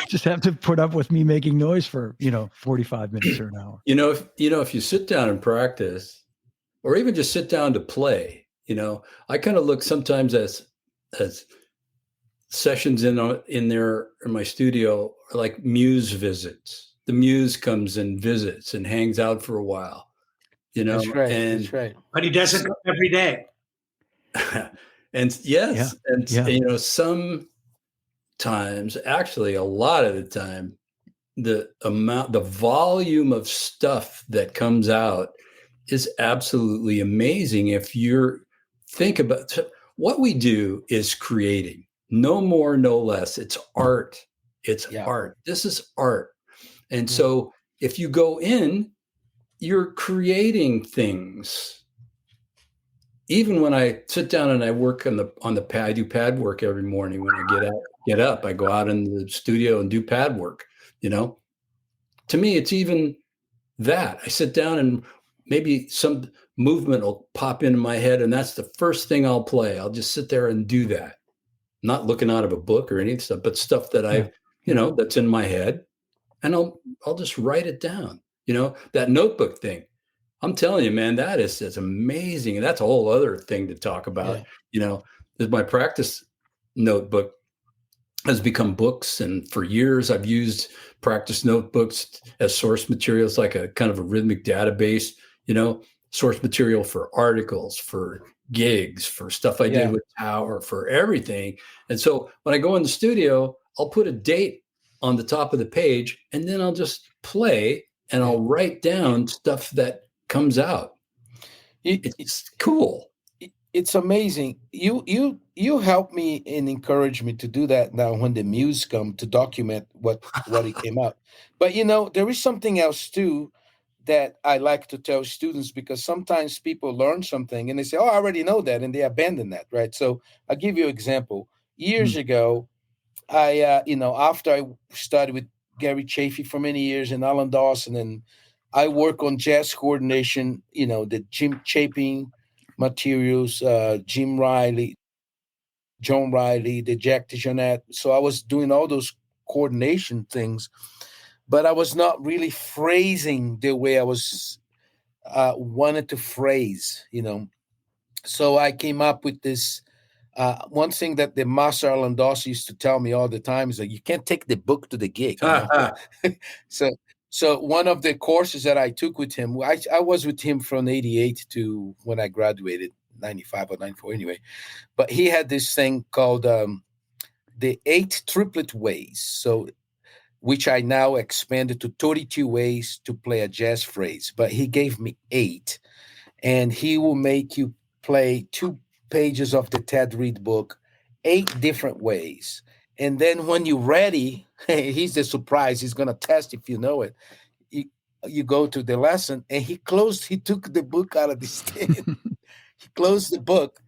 just have to put up with me making noise for, 45 minutes or an hour. If you sit down and practice, or even just sit down to play, I kind of look sometimes as sessions in my studio are like muse visits. The muse comes and visits and hangs out for a while, That's right. That's right. But he doesn't come every day. And yes, sometimes, actually a lot of the time, the volume of stuff that comes out is absolutely amazing. If you think about what we do is creating, no more, no less. It's art. It's art. This is art. And so if you go in, you're creating things. Even when I sit down and I work on the pad, I do pad work every morning. When I get up, I go out in the studio and do pad work. To me, it's even that. I sit down and maybe some movement will pop into my head, and that's the first thing I'll play. I'll just sit there and do that, not looking out of a book or any stuff, but stuff that that's in my head, and I'll just write it down. That notebook thing. I'm telling you, man, that is amazing. And that's a whole other thing to talk about. My practice notebook has become books. And for years, I've used practice notebooks as source materials, like a kind of a rhythmic database, source material for articles, for gigs, for stuff I did with Tower, for everything. And so when I go in the studio, I'll put a date on the top of the page, and then I'll just play and I'll write down stuff that comes out. It's cool. It's amazing. You help me and encourage me to do that now when the muse come to document what it came out. But there is something else too that I like to tell students, because sometimes people learn something and they say, "Oh, I already know that," and they abandon that, right? So I'll give you an example. Years ago, I after I studied with Gary Chafee for many years and Alan Dawson, and I work on jazz coordination, the Jim Chapin materials, Jim Riley, John Riley, the Jack DeJohnette. So I was doing all those coordination things, but I was not really phrasing the way I was wanted to phrase, So I came up with this. One thing that the master Alan Dawson used to tell me all the time is that you can't take the book to the gig. So, so one of the courses that I took with him, I was with him from '88 to when I graduated, '95 or '94 anyway. But he had this thing called the 8 triplet ways. So, which I now expanded to 32 ways to play a jazz phrase. But he gave me 8, and he will make you play 2 pages of the Ted Reed book 8 different ways. And then when you're ready, he's the surprise. He's going to test if you know it. You go to the lesson, and he took the book out of the stand. He closed the book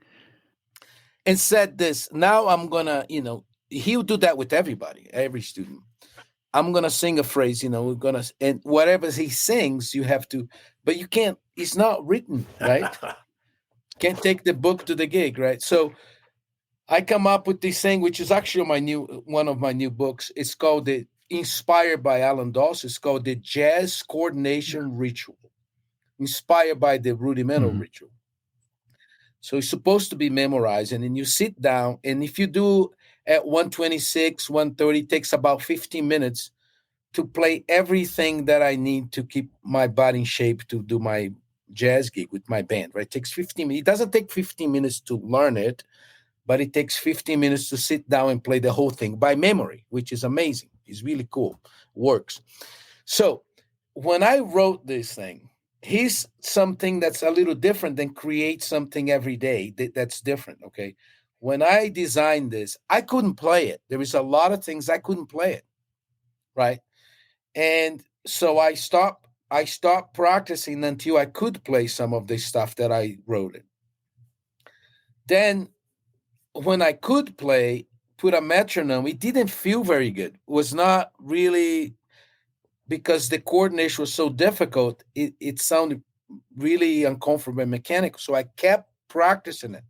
and said this. Now I'm going to, he'll do that with everybody, every student. I'm going to sing a phrase, we're going to, and whatever he sings, you have to, but you can't, it's not written, right? Can't take the book to the gig, right? So I come up with this thing, which is actually one of my new books. It's called inspired by Alan Dawson. It's called the Jazz Coordination Ritual, inspired by the rudimental ritual. So it's supposed to be memorized, and then you sit down, and if you do at 126, 130, it takes about 15 minutes to play everything that I need to keep my body in shape to do my jazz gig with my band, right? It takes 15 minutes. It doesn't take 15 minutes to learn it, but it takes 15 minutes to sit down and play the whole thing by memory, which is amazing. It's really cool. Works. So when I wrote this thing, here's something that's a little different than create something every day that's different, okay? When I designed this, I couldn't play it. There was a lot of things I couldn't play it, right? And so I stopped practicing until I could play some of the stuff that I wrote it. Then when I could play, put a metronome, it didn't feel very good. It was not really, because the coordination was so difficult, it sounded really uncomfortable and mechanical. So I kept practicing it.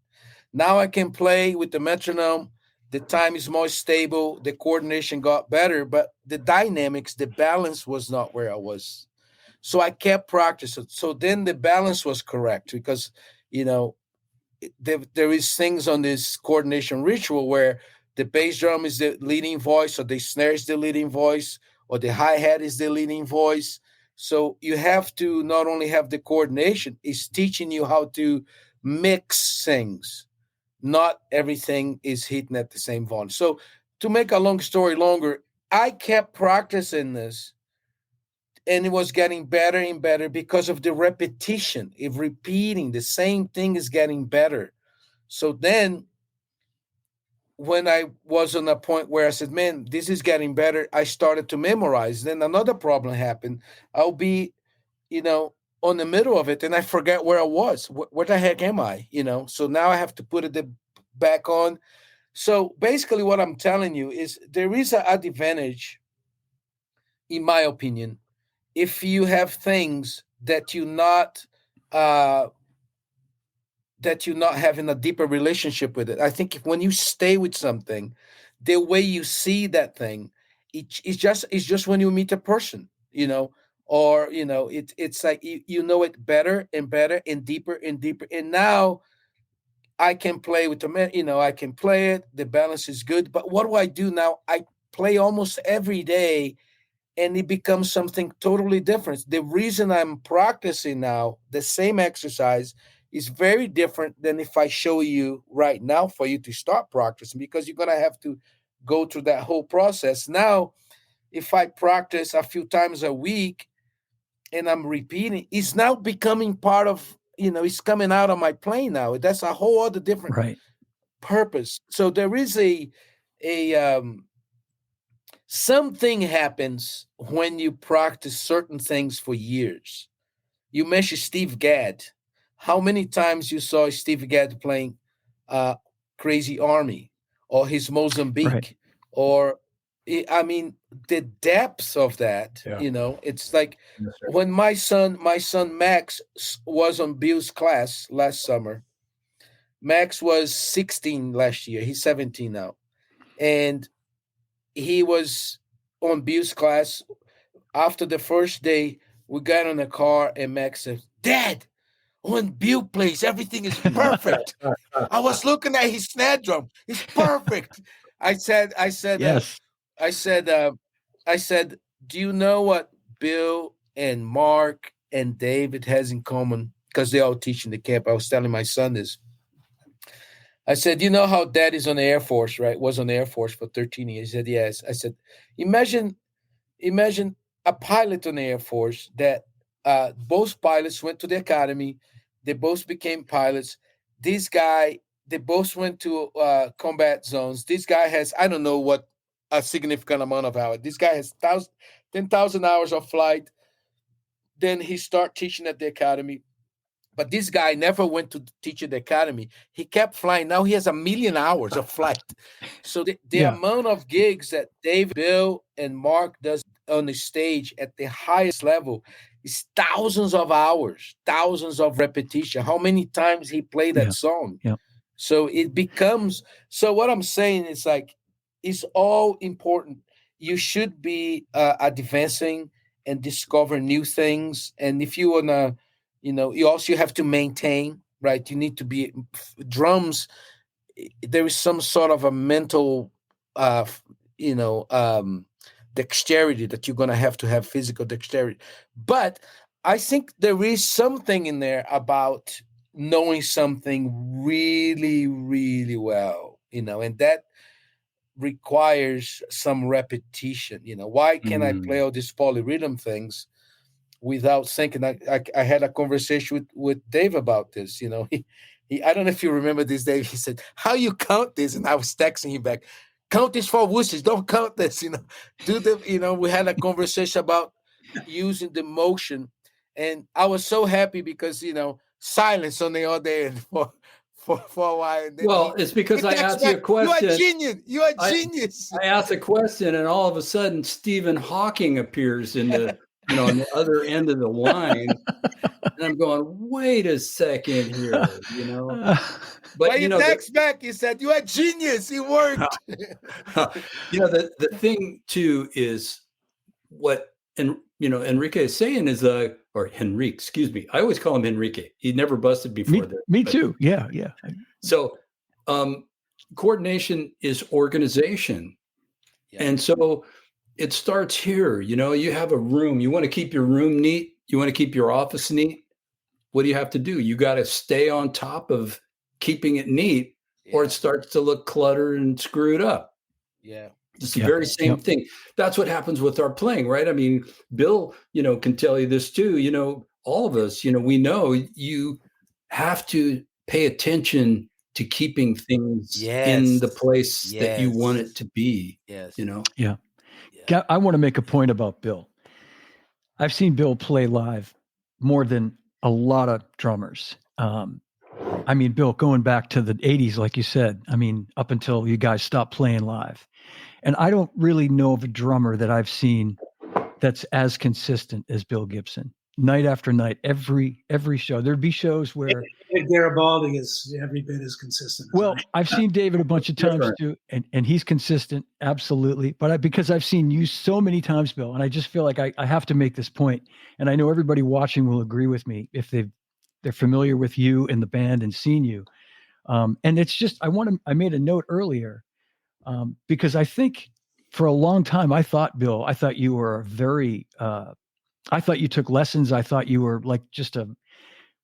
Now I can play with the metronome. The time is more stable. The coordination got better, but the dynamics, the balance was not where I was. So I kept practicing. So then the balance was correct, because, there is things on this coordination ritual where the bass drum is the leading voice, or the snare is the leading voice, or the hi-hat is the leading voice. So you have to not only have the coordination, it's teaching you how to mix things. Not everything is hitting at the same volume. So to make a long story longer, I kept practicing this, and it was getting better and better because of the repetition. If repeating the same thing is getting better. So then when I was on a point where I said, man, this is getting better, I started to memorize. Then another problem happened. I'll be, on the middle of it, and I forget where I was. Where the heck am I? So now I have to put it back on. So basically what I'm telling you is there is an advantage, in my opinion, if you have things that you're not having a deeper relationship with it. I think when you stay with something, the way you see that thing, it's just when you meet a person, or it's like you know it better and better and deeper and deeper. And now I can play with I can play it. The balance is good. But what do I do now? I play almost every day, and it becomes something totally different. The reason I'm practicing now, the same exercise, is very different than if I show you right now for you to start practicing, because you're going to have to go through that whole process. Now, if I practice a few times a week and I'm repeating, it's now becoming part of it's coming out of my playing now. That's a whole other different Right. purpose. So there is a something happens when you practice certain things for years. You mentioned Steve Gadd. How many times you saw Steve Gadd playing Crazy Army or his Mozambique, Right. or I mean the depths of that. It's like when my son Max was on Bill's class last summer. Max was 16 last year. He's 17 now, and he was on Bill's class. After the first day, we got in the car, and Max said, "Dad, when Bill plays, everything is perfect." I was looking at his snare drum; it's perfect. I said, Yes. I said, "Do you know what Bill and Mark and David has in common?" Because they all teach in the camp. I was telling my son this. I said, "You know how Dad is on the Air Force, right? Was on the Air Force for 13 years." He said, "Yes." I said, Imagine a pilot on the Air Force that both pilots went to the academy. They both became pilots. This guy, they both went to combat zones. This guy has, I don't know what, a significant amount of hours. This guy has 10,000 hours of flight. Then he started teaching at the academy. But this guy never went to teach at the academy. He kept flying. Now he has 1 million hours of flight. So the amount of gigs that Dave, Bill, and Mark does on the stage at the highest level is thousands of hours, thousands of repetition. How many times he played that song? Yeah. So it becomes, so what I'm saying is like, it's all important. You should be advancing and discover new things. And if you want to, you also have to maintain, right? You need to be drums. There is some sort of a mental, dexterity that you're going to have physical dexterity. But I think there is something in there about knowing something really, really well, and that requires some repetition. Why can I play all these polyrhythm things without thinking? I had a conversation with Dave about this. He I don't know if you remember this, Dave. He said, "How you count this?" And I was texting him back, "Count this for whooshes. Don't count this." We had a conversation about using the motion, and I was so happy because silence on the other end for a while. And then it's because I asked you a question. You are genius. You are genius. I asked a question, and all of a sudden, Stephen Hawking appears in the on the other end of the line, and I'm going, "Wait a second here," But you text back, he said, "You are genius. It worked." The thing too is what Enrique is saying is or Henrique, excuse me. I always call him Henrique. He never busted before this. Me too. Yeah. So coordination is organization. Yeah. And so it starts here. You have a room. You want to keep your room neat. You want to keep your office neat. What do you have to do? You got to stay on top of keeping it neat, or it starts to look cluttered and screwed up. Yeah. It's the very same thing. That's what happens with our playing, right? I mean, Bill, can tell you this too. All of us, we know you have to pay attention to keeping things in the place that you want it to be. Yes. Yeah. I want to make a point about Bill. I've seen Bill play live more than a lot of drummers. I mean, Bill, going back to the 80s, like you said, up until you guys stopped playing live. And I don't really know of a drummer that I've seen that's as consistent as Bill Gibson. Night after night, every show. There'd be shows where Garibaldi is every bit as consistent. I've seen David a bunch of times too, and he's consistent, absolutely. But because I've seen you so many times, Bill, and I just feel like I have to make this point, and I know everybody watching will agree with me if they're familiar with you and the band and seen you. And it's just I made a note earlier because I think for a long time I thought you were very. I thought you took lessons. I thought you were like just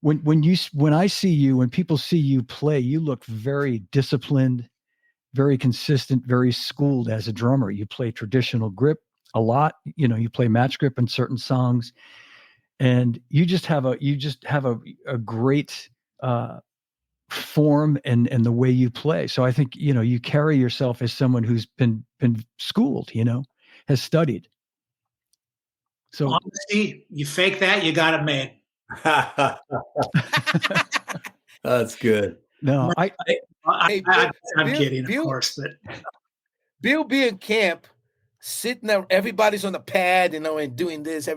when people see you play, you look very disciplined, very consistent, very schooled as a drummer. You play traditional grip a lot. You play match grip in certain songs. and you just have a great form and the way you play. So I think, you carry yourself as someone who's been schooled, has studied. So honesty, you fake that, you got it made. That's good. no, Hey, I'm Bill- kidding, Bill- of course, but Bill be in camp, sitting there, everybody's on the pad, and doing this.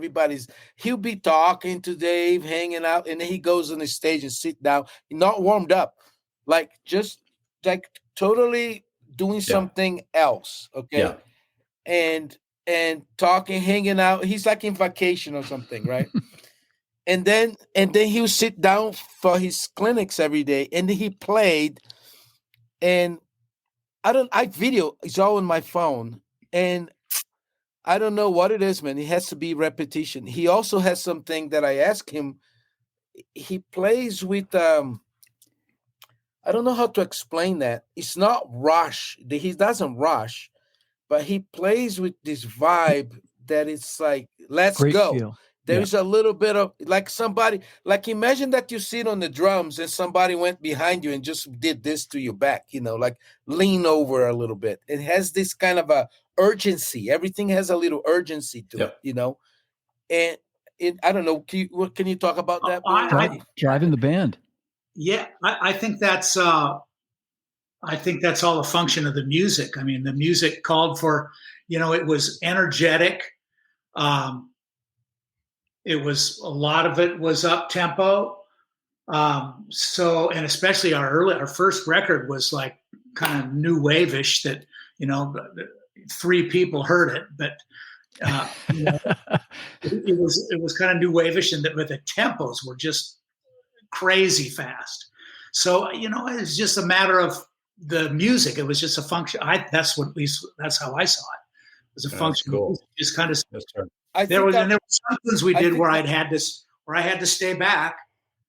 He'll be talking to Dave, hanging out, and then he goes on the stage and sit down, not warmed up, like just like totally doing something else. Okay. Yeah. And talking, hanging out. He's like in vacation or something, right? and then he'll sit down for his clinics every day, and then he played, and I video, it's all on my phone, and I don't know what it is, man. It has to be repetition. He also has something that I asked him. He plays with I don't know how to explain that. It's not rush. He doesn't rush, but he plays with this vibe that it's like, let's great go. feel. There's a little bit of like somebody, like imagine that you sit on the drums and somebody went behind you and just did this to your back, like lean over a little bit. It has this kind of a urgency. Everything has a little urgency to it, And I don't know. Can you talk about that? Driving the band. Yeah, I think that's all a function of the music. I mean, the music called for, it was energetic. It was, a lot of it was up tempo. So, and especially our first record was like kind of new wave-ish that, 3 people heard it, but it was kind of new wave-ish, and but the tempos were just crazy fast. So, it's just a matter of the music. It was just a function. That's how I saw it. It was a function. Cool. Just kind of. There were some things we did where I had to stay back,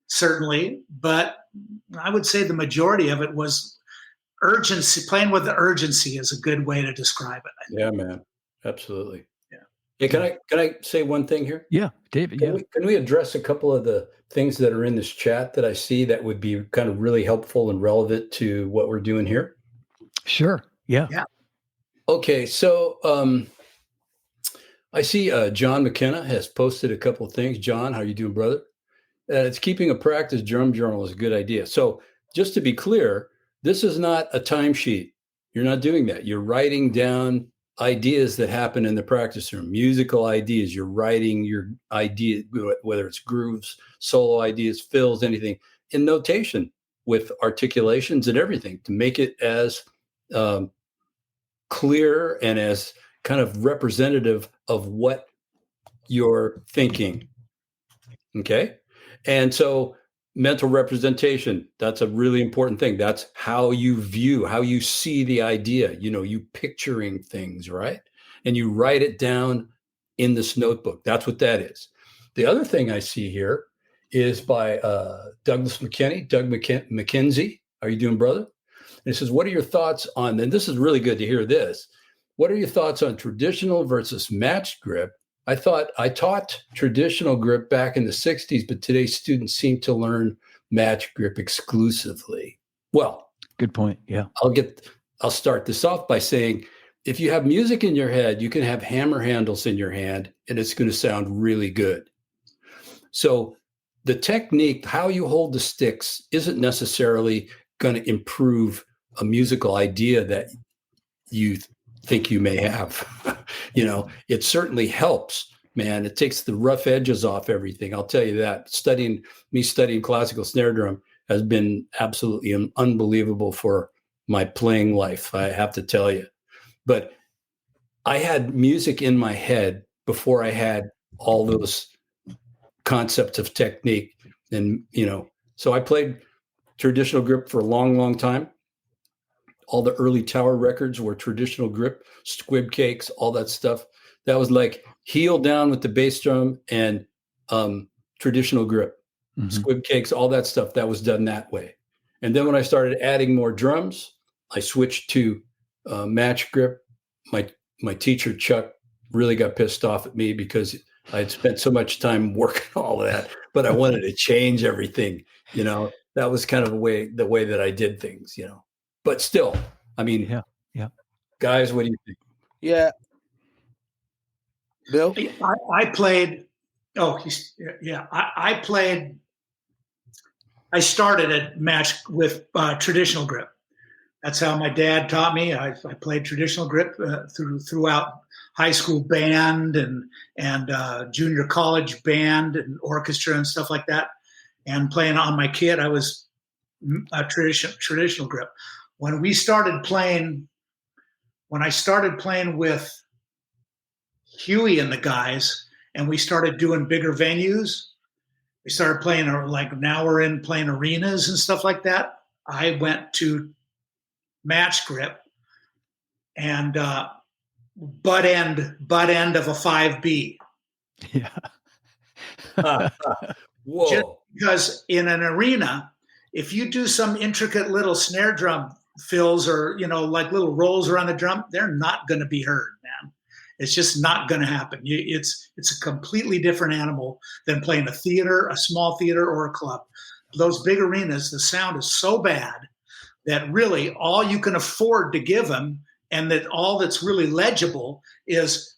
certainly, but I would say the majority of it was urgency. Playing with the urgency is a good way to describe it. Yeah, man, absolutely. Yeah. Hey, can I say one thing here? Yeah, David. Can we address a couple of the things that are in this chat that I see that would be kind of really helpful and relevant to what we're doing here? Sure. Yeah. Okay, so I see John McKenna has posted a couple of things. John, how you doing, brother? It's keeping a practice drum journal is a good idea. So just to be clear, this is not a timesheet. You're not doing that. You're writing down ideas that happen in the practice room, musical ideas. You're writing your idea, whether it's grooves, solo ideas, fills, anything, in notation with articulations and everything to make it as clear and as kind of representative of what you're thinking. Okay. And so mental representation, that's a really important thing. That's how you view, how you see the idea, you picturing things, right? And you write it down in this notebook. That's what that is. The other thing I see here is by Douglas McKinney, Doug McKenzie. How are you doing, brother? And it says, what are your thoughts on, and this is really good to hear this, what are your thoughts on traditional versus matched grip? I taught traditional grip back in the 60s, but today's students seem to learn matched grip exclusively. Well, good point. Yeah. I'll start this off by saying, if you have music in your head, you can have hammer handles in your hand and it's going to sound really good. So the technique, how you hold the sticks, isn't necessarily going to improve a musical idea that you think you may have. It certainly helps, man. It takes the rough edges off everything. I'll tell you that. Studying classical snare drum has been absolutely unbelievable for my playing life, I have to tell you. But I had music in my head before I had all those concepts of technique. And, so I played traditional grip for a long, long time. All the early Tower records were traditional grip, squib cakes, all that stuff. That was like heel down with the bass drum and traditional grip, squib cakes, all that stuff. That was done that way. And then when I started adding more drums, I switched to match grip. My teacher, Chuck, really got pissed off at me because I'd spent so much time working all of that, but I wanted to change everything. That was kind of the way that I did things. But still, I mean, Yeah. guys, what do you think? Yeah. Bill? I played. Oh, yeah. I played. I started a match with traditional grip. That's how my dad taught me. I played traditional grip throughout high school band and junior college band and orchestra and stuff like that. And playing on my kit, I was a traditional grip. When I started playing with Huey and the guys, and we started doing bigger venues, we started playing now we're playing arenas and stuff like that. I went to match grip and butt end of a 5B. Yeah. Whoa. Just because in an arena, if you do some intricate little snare drum fills or like little rolls around the drum, they're not going to be heard, man. It's just not going to happen. It's a completely different animal than playing a theater, a small theater, or a club. Those big arenas, the sound is so bad that really all you can afford to give them, and that all that's really legible is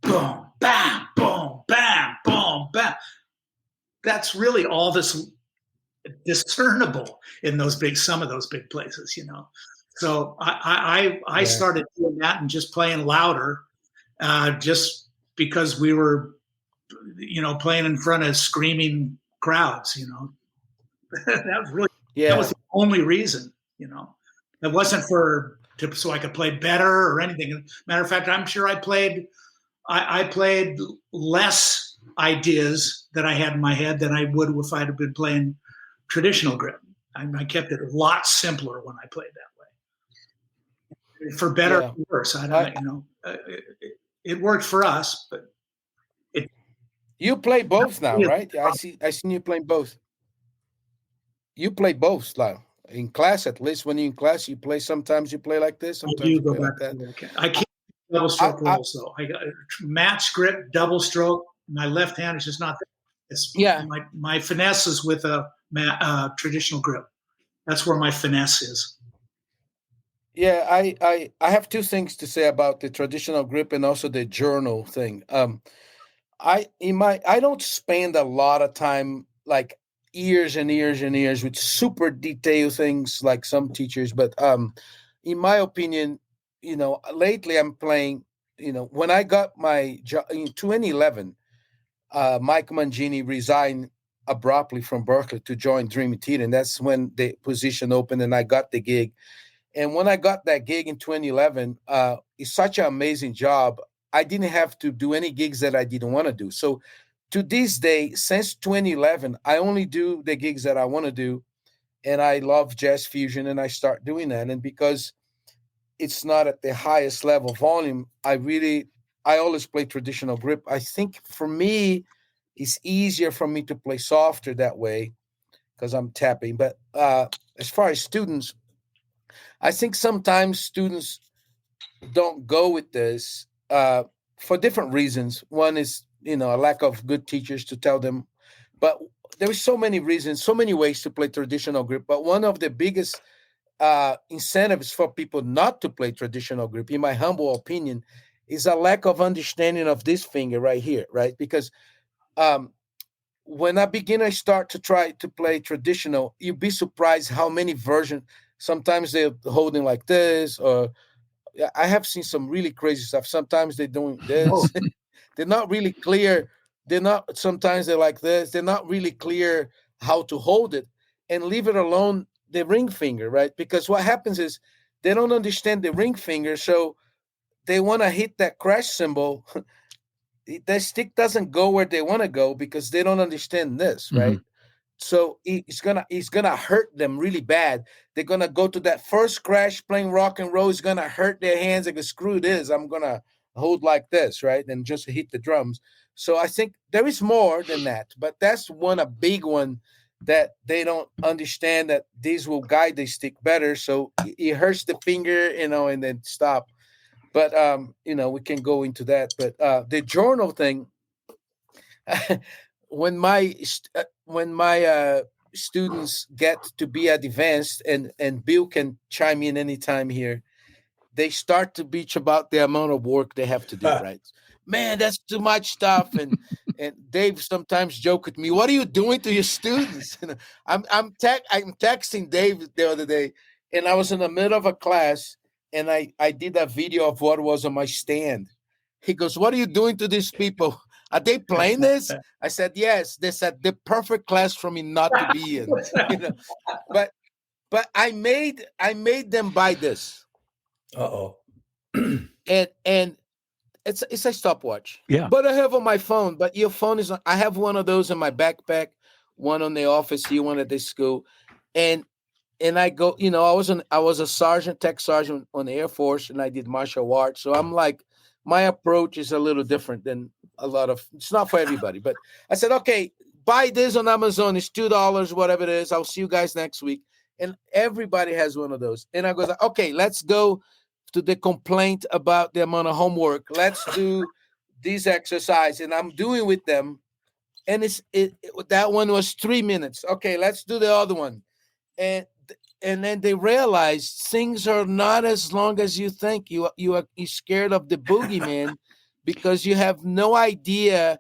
boom, bam, boom, bam, boom, bam. That's really all that's discernible in some of those big places, So I started doing that and just playing louder, just because we were, playing in front of screaming crowds, that was really, that was the only reason, it wasn't so I could play better or anything. Matter of fact, I'm sure I played less ideas that I had in my head than I would if I'd have been playing traditional grip. I kept it a lot simpler when I played that way, for better or worse. It worked for us, but you play both now, right? I seen you playing both. You play both, Lyle. In class, at least when you're in class, you play. Sometimes you play like this. Sometimes you play like that. I can't double stroke rolls though. I got match grip, double stroke. My left hand is just not there. My finesse is with a traditional grip. That's where my finesse is. Yeah, I have two things to say about the traditional grip and also the journal thing. I don't spend a lot of time, like years and years and years, with super detailed things like some teachers, but in my opinion, lately I'm playing. When I got my job in 2011, Mike Mangini resigned abruptly from Berkeley to join Dream Theater, and that's when the position opened and I got the gig. And when I got that gig in 2011, it's such an amazing job. I didn't have to do any gigs that I didn't want to do. So to this day, since 2011, I only do the gigs that I want to do. And I love jazz fusion, and I start doing that. And because it's not at the highest level volume, I always play traditional grip. I think for me, it's easier for me to play softer that way because I'm tapping. But as far as students, I think sometimes students don't go with this for different reasons. One is, a lack of good teachers to tell them. But there are so many reasons, so many ways to play traditional grip. But one of the biggest incentives for people not to play traditional grip, in my humble opinion, is a lack of understanding of this finger right here, right? Because when a beginner start to try to play traditional, you'd be surprised how many versions. Sometimes they're holding like this, or I have seen some really crazy stuff. Sometimes they're doing this. They're not really clear. Sometimes they're like this. They're not really clear how to hold it, and leave it alone the ring finger, right? Because what happens is they don't understand the ring finger, so they want to hit that crash cymbal. The stick doesn't go where they want to go because they don't understand this, right? Mm-hmm. So it's gonna hurt them really bad. They're gonna go to that first crash playing rock and roll. It's gonna hurt their hands. Like, screw this, I'm gonna hold like this, right? And just hit the drums. So I think there is more than that, but that's a big one that they don't understand, that these will guide the stick better. So it hurts the finger, and then stop. But we can go into that. But the journal thing, when my students get to be advanced, and Bill can chime in anytime here, they start to bitch about the amount of work they have to do, right? Man, that's too much stuff. And Dave sometimes joke with me, what are you doing to your students? I'm texting Dave the other day, and I was in the middle of a class, and I did a video of what was on my stand. He goes, what are you doing to these people? Are they playing this? I said, yes. They said the perfect class for me not to be in. But I made them buy this. Uh-oh. and it's a stopwatch. Yeah. But I have on my phone. But your phone is I have one of those in my backpack, one on the office here, one at the school. And I go, I was a sergeant, tech sergeant on the Air Force, and I did martial arts. So I'm like, my approach is a little different than a lot of, it's not for everybody. But I said, okay, buy this on Amazon. It's $2, whatever it is. I'll see you guys next week. And everybody has one of those. And I go, okay, let's go to the complaint about the amount of homework. Let's do this exercise. And I'm doing with them. And that one was 3 minutes. Okay, let's do the other one. And then they realize things are not as long as you think. You're scared of the boogeyman because you have no idea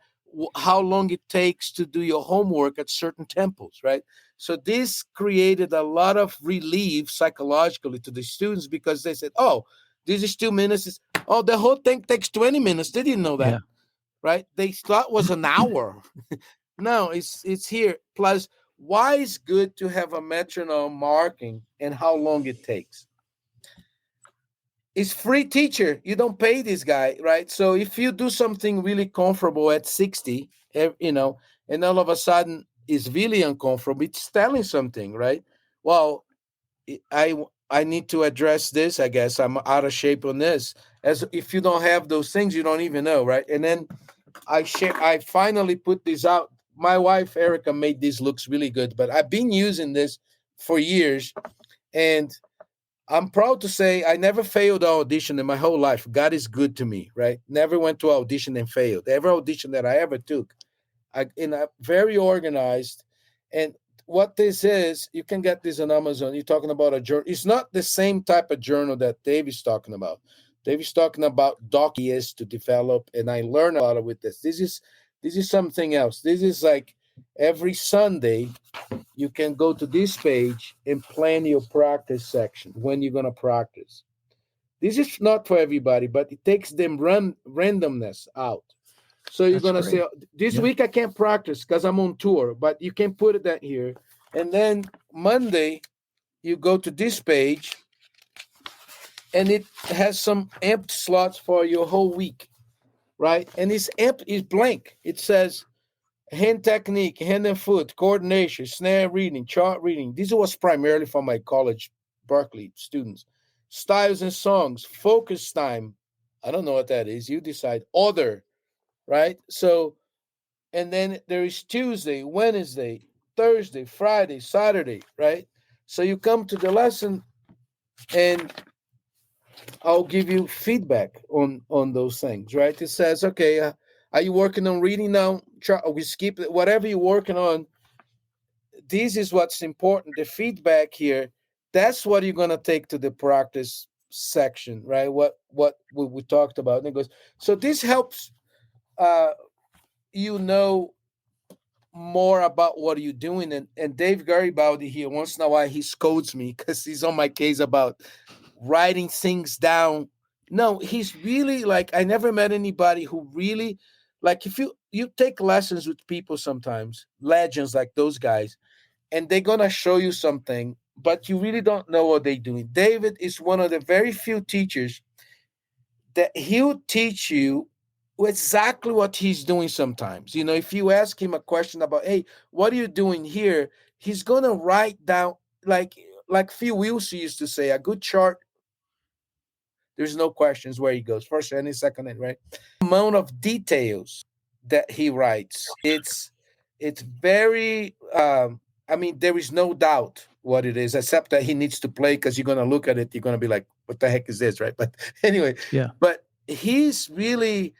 how long it takes to do your homework at certain tempos, right? So this created a lot of relief psychologically to the students because they said, oh, this is 2 minutes. Oh, the whole thing takes 20 minutes. They didn't know that, right? They thought it was an hour. No, it's here. Plus, why it's good to have a metronome marking and how long it takes. It's free teacher. You don't pay this guy, right? So if you do something really comfortable at 60, and all of a sudden it's really uncomfortable, it's telling something, right? Well, I need to address this. I guess I'm out of shape on this. As if you don't have those things, you don't even know, right? And then I finally put this out. My wife, Erica, made this looks really good, but I've been using this for years. And I'm proud to say I never failed an audition in my whole life. God is good to me, right? Never went to an audition and failed. Every audition that I ever took, I'm very organized. And what this is, you can get this on Amazon. You're talking about a journal. It's not the same type of journal that Dave is talking about. Dave is talking about documents to develop, and I learn a lot with this. This is something else. This is like every Sunday, you can go to this page and plan your practice section when you're going to practice. This is not for everybody, but it takes them randomness out. So you're going to say, this week I can't practice because I'm on tour, but you can put that here. And then Monday, you go to this page, and it has some empty slots for your whole week, right? And it's empty, it's blank. It says hand technique, hand and foot, coordination, snare reading, chart reading. This was primarily for my college, Berkeley students. Styles and songs, focus time. I don't know what that is. You decide. Other, right? So, and then there is Tuesday, Wednesday, Thursday, Friday, Saturday, right? So you come to the lesson, and I'll give you feedback on those things, right? It says, okay, are you working on reading now? We skip it. Whatever you're working on, this is what's important. The feedback here, that's what you're going to take to the practice section, right? What we talked about. And it goes, so this helps more about what you're doing. And Dave Garibaldi here, once in a while, he scolds me because he's on my case about writing things down. No, he's really like, I never met anybody who really, like, if you take lessons with people sometimes, legends like those guys, and they're going to show you something, but you really don't know what they're doing. David is one of the very few teachers that he'll teach you exactly what he's doing sometimes. If you ask him a question about, hey, what are you doing here? He's going to write down, like Phil Wilson used to say, a good chart, there's no questions where he goes. First and second, right? The amount of details that he writes, it's very, there is no doubt what it is, except that he needs to play because you're going to look at it, you're going to be like, what the heck is this, right? But anyway, yeah. But he's really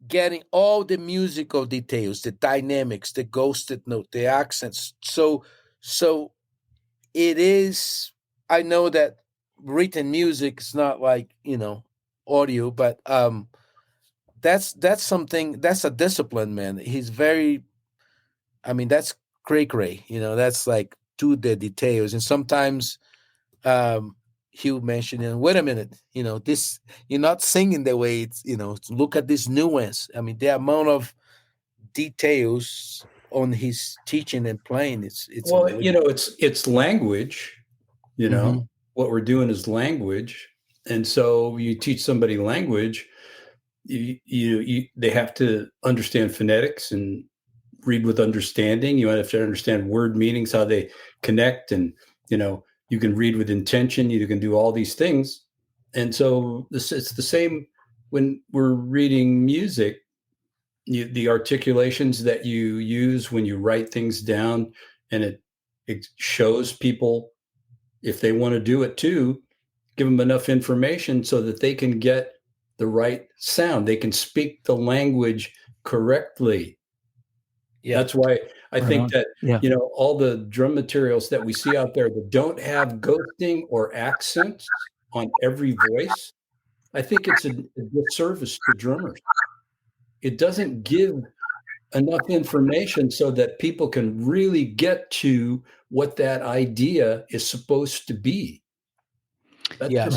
getting all the musical details, the dynamics, the ghosted note, the accents. So it is, I know that written music is not like, audio, but that's something, that's a discipline, man. He's very, that's cray, that's like to the details. And sometimes Hugh mentioned, wait a minute, this, you're not singing the way it's, look at this nuance. The amount of details on his teaching and playing, it's well, unbelievable. it's language, what we're doing is language. And so you teach somebody language, they have to understand phonetics and read with understanding. You have to understand word meanings, how they connect, and you can read with intention. You can do all these things. And so it's the same when we're reading music. The articulations that you use when you write things down, and it shows people, if they want to do it too, give them enough information so that they can get the right sound. They can speak the language correctly. Yeah. That's why I think that, all the drum materials that we see out there that don't have ghosting or accents on every voice, I think it's a disservice to drummers. It doesn't give enough information so that people can really get to what that idea is supposed to be. That's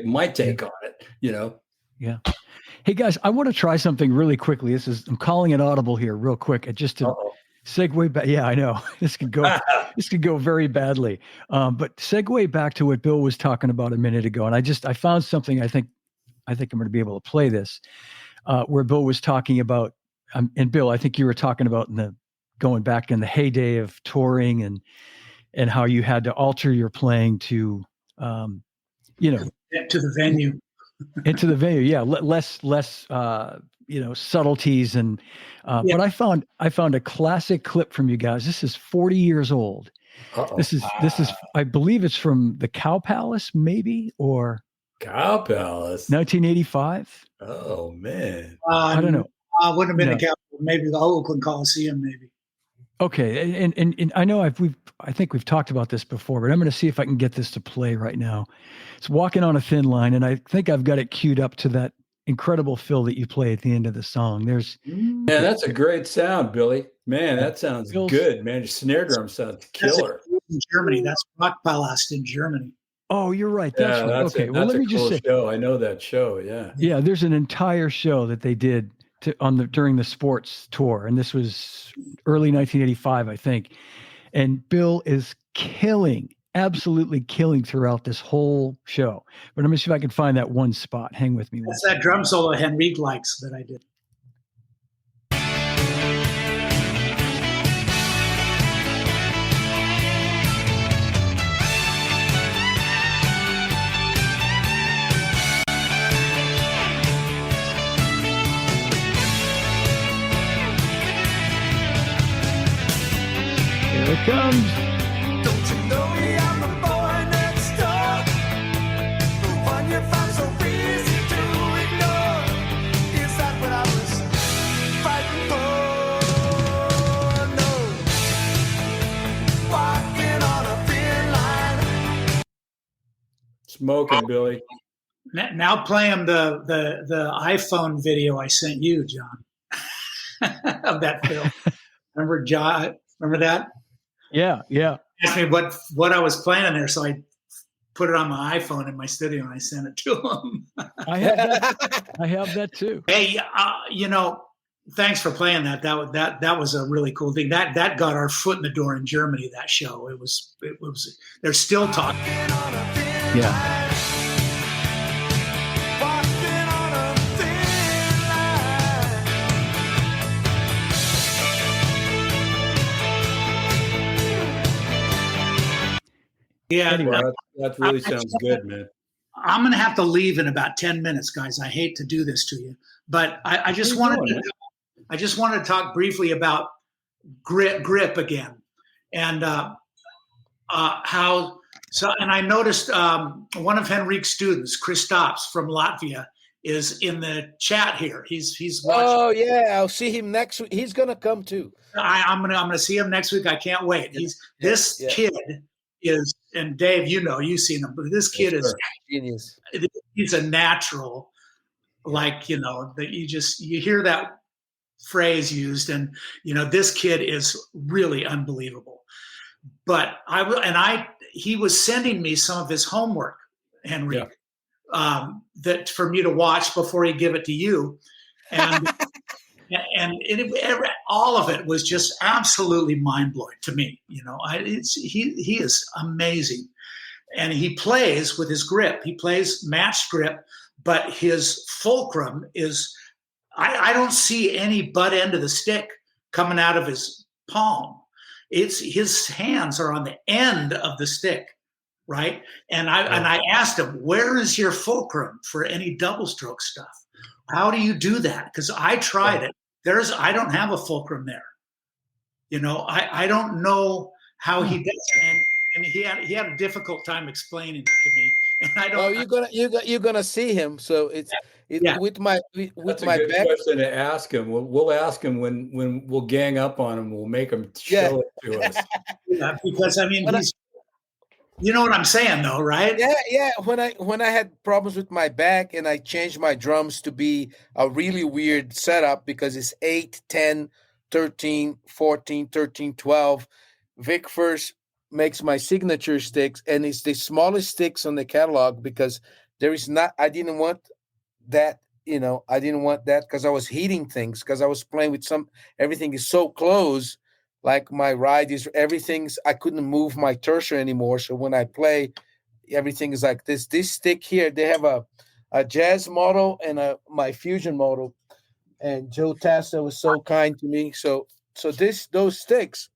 my take on it, Yeah. Hey guys, I want to try something really quickly. I'm calling it audible here real quick, just to segue back. Yeah, I know this could go very badly. But segue back to what Bill was talking about a minute ago. And I found something. I think I'm going to be able to play this, where Bill was talking about, and Bill, I think you were talking about going back in the heyday of touring and how you had to alter your playing to, to the venue. Into the venue, yeah, less subtleties and but I found a classic clip from you guys. This is 40 years old. This is I believe it's from the Cow Palace, maybe, or Cow Palace 1985. Oh man, I don't know. Wouldn't have been the Cow, maybe the Oakland Coliseum, maybe. Okay, and I know I think we've talked about this before, but I'm going to see if I can get this to play right now. It's Walking on a Thin Line, and I think I've got it queued up to that incredible fill that you play at the end of the song. Man, that's a great sound, Billy. Man, that sounds good, man. Your snare drum sounds killer. In Germany, that's Rockpalast in Germany. Oh, you're right. That's right. Okay, well, let me just say, show. I know that show. Yeah. Yeah, there's an entire show that they did during the sports tour, and this was early 1985, I think. And Bill is absolutely killing throughout this whole show. But let me see if I can find that one spot. Hang with me. That's that drum solo Henrique likes that I did. Here it comes. Don't you know I'm the boy next door? The one you found so easy to ignore. Is that what I was fighting for? No. Walking on a thin line. Smoking, Billy. Now play him the iPhone video I sent you, John, of that film. Remember, John? Remember that? Yeah. He asked me what I was playing in there, so I put it on my iPhone in my studio and I sent it to him. I have that too. Hey, thanks for playing that. That was a really cool thing. That got our foot in the door in Germany. That show. It was. They're still talking. Yeah. Yeah, anyway, that really sounds good, man. I'm going to have to leave in about 10 minutes, guys. I hate to do this to you, but I just wanted to talk briefly about grip again, and how. So, and I noticed one of Henrique's students, Kristaps from Latvia, is in the chat here. He's watching. Oh yeah, I'll see him next week. He's gonna come too. I'm gonna see him next week. I can't wait. This kid is, and Dave, you've seen him, but this kid is genius. He's a natural. Like, that you hear that phrase used, and this kid is really unbelievable. But he was sending me some of his homework, Henry, that for me to watch before he give it to you, and all of it was just absolutely mind blowing to me. He is amazing, and he plays with his grip. He plays matched grip, but his fulcrum is. I don't see any butt end of the stick coming out of his palm. It's his hands are on the end of the stick, right? And I asked him, where is your fulcrum for any double stroke stuff? How do you do that? Because I tried it. I don't have a fulcrum there. I don't know how he does it. And he had a difficult time explaining it to me. And I don't. Oh, you're gonna see him. So it's with my That's my a good back. question to ask him. We'll ask him when we'll gang up on him. We'll make him show it to us. Yeah, because he's. You know what I'm saying, though, right? Yeah. When I had problems with my back and I changed my drums to be a really weird setup because it's 8, 10, 13, 14, 13, 12. Vic first makes my signature sticks, and it's the smallest sticks on the catalog because I didn't want that, I didn't want that because I was heating things because I was playing with everything is so close. Like my ride is I couldn't move my tertia anymore. So when I play, everything is like this. This stick here, they have a jazz model and my fusion model. And Joe Testa was so kind to me. So those sticks,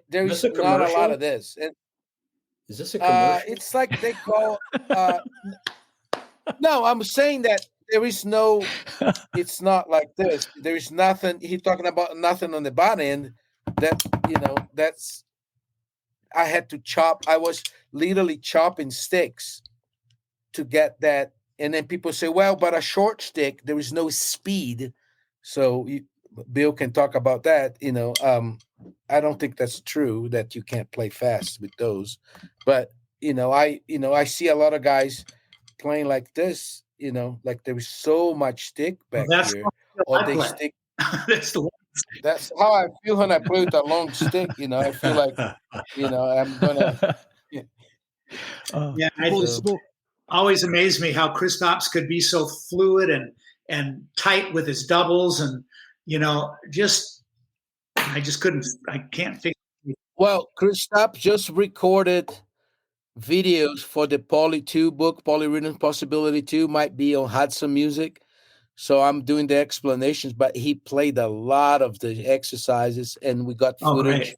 there's not a lot of this. And is this a commercial? It's like they call. No, I'm saying that there is no. It's not like this. There is nothing. He's talking about nothing on the bottom end. That that's. I had to chop. I was literally chopping sticks to get that. And then people say, "Well, but a short stick, there is no speed." So Bill can talk about that. I don't think that's true that you can't play fast with those, but I see a lot of guys playing like this. Like there is so much stick back here, or they stick. That's how I feel when I play with a long stick. I feel like I'm gonna. Yeah, always amazed me how Kristaps could be so fluid and tight with his doubles, and I just can't figure. Well, Kristaps just recorded videos for the Poly 2 book, Polyrhythm Possibility 2, might be on Hudson Music. So I'm doing the explanations, but he played a lot of the exercises and we got footage. Right.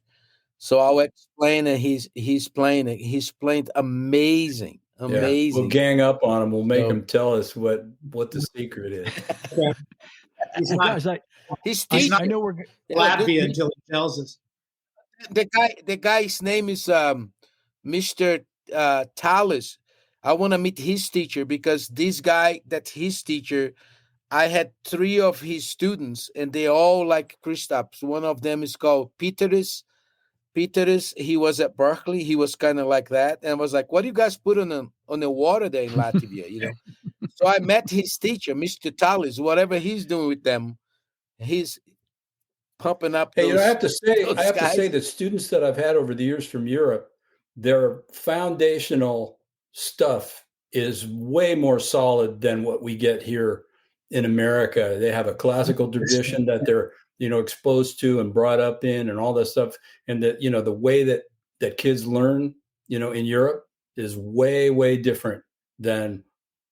So I'll explain and he's playing it. He's playing amazing. Yeah, we'll gang up on him. We'll make him tell us what the secret is. He's teaching. I know we're Latvia until he tells us. The guy's name is Mr. Tallis. I want to meet his teacher because this guy, that's his teacher. I had 3 of his students and they all like Kristaps. One of them is called Peteris. He was at Berkeley. He was kind of like that. And I was like, what do you guys put on the water there in Latvia? So I met his teacher, Mr. Tallis. Whatever he's doing with them, he's pumping up. Hey, I have to say the students that I've had over the years from Europe, their foundational stuff is way more solid than what we get here in America. They have a classical tradition that they're exposed to and brought up in and all that stuff. And that, the way that kids learn, in Europe is way, way different than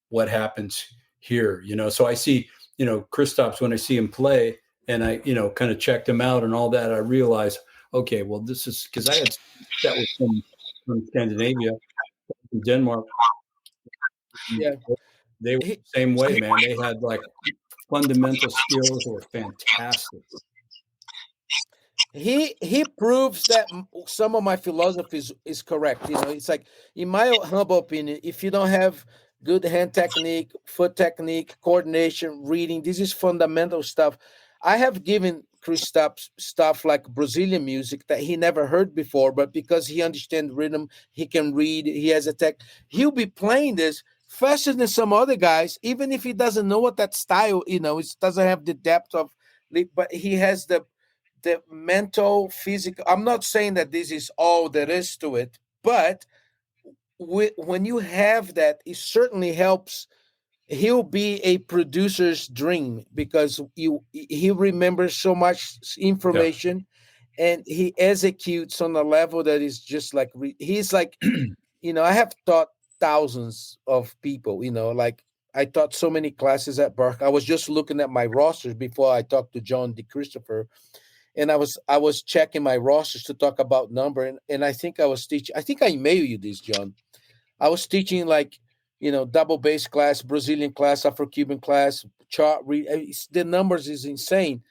what happens here, So I see, Kristaps, when I see him play and I, kind of checked him out and all that, I realized, okay, well, this is because I had that was from Scandinavia, from Denmark. Yeah. They were the same way, man. They had like fundamental skills that were fantastic. He proves that some of my philosophy is correct. It's like, in my humble opinion, if you don't have good hand technique, foot technique, coordination, reading. This is fundamental stuff. I have given Kristaps stuff like Brazilian music that he never heard before, but because he understands rhythm, he can read, he has a tech. He'll be playing this faster than some other guys, even if he doesn't know what that style, it doesn't have the depth of, but he has the mental, physical. I'm not saying that this is all there is to it, but when you have that, it certainly helps. He'll be a producer's dream because he remembers so much information, and he executes on a level that is just like he's like, I have taught thousands of people. Like I taught so many classes at Berkeley. I was just looking at my rosters before I talked to John DeChristopher, and I was checking my rosters to talk about number, and I think I was teaching. I think I mailed you this, John. I was teaching like, double bass class, Brazilian class, Afro-Cuban class, chart read. The numbers is insane.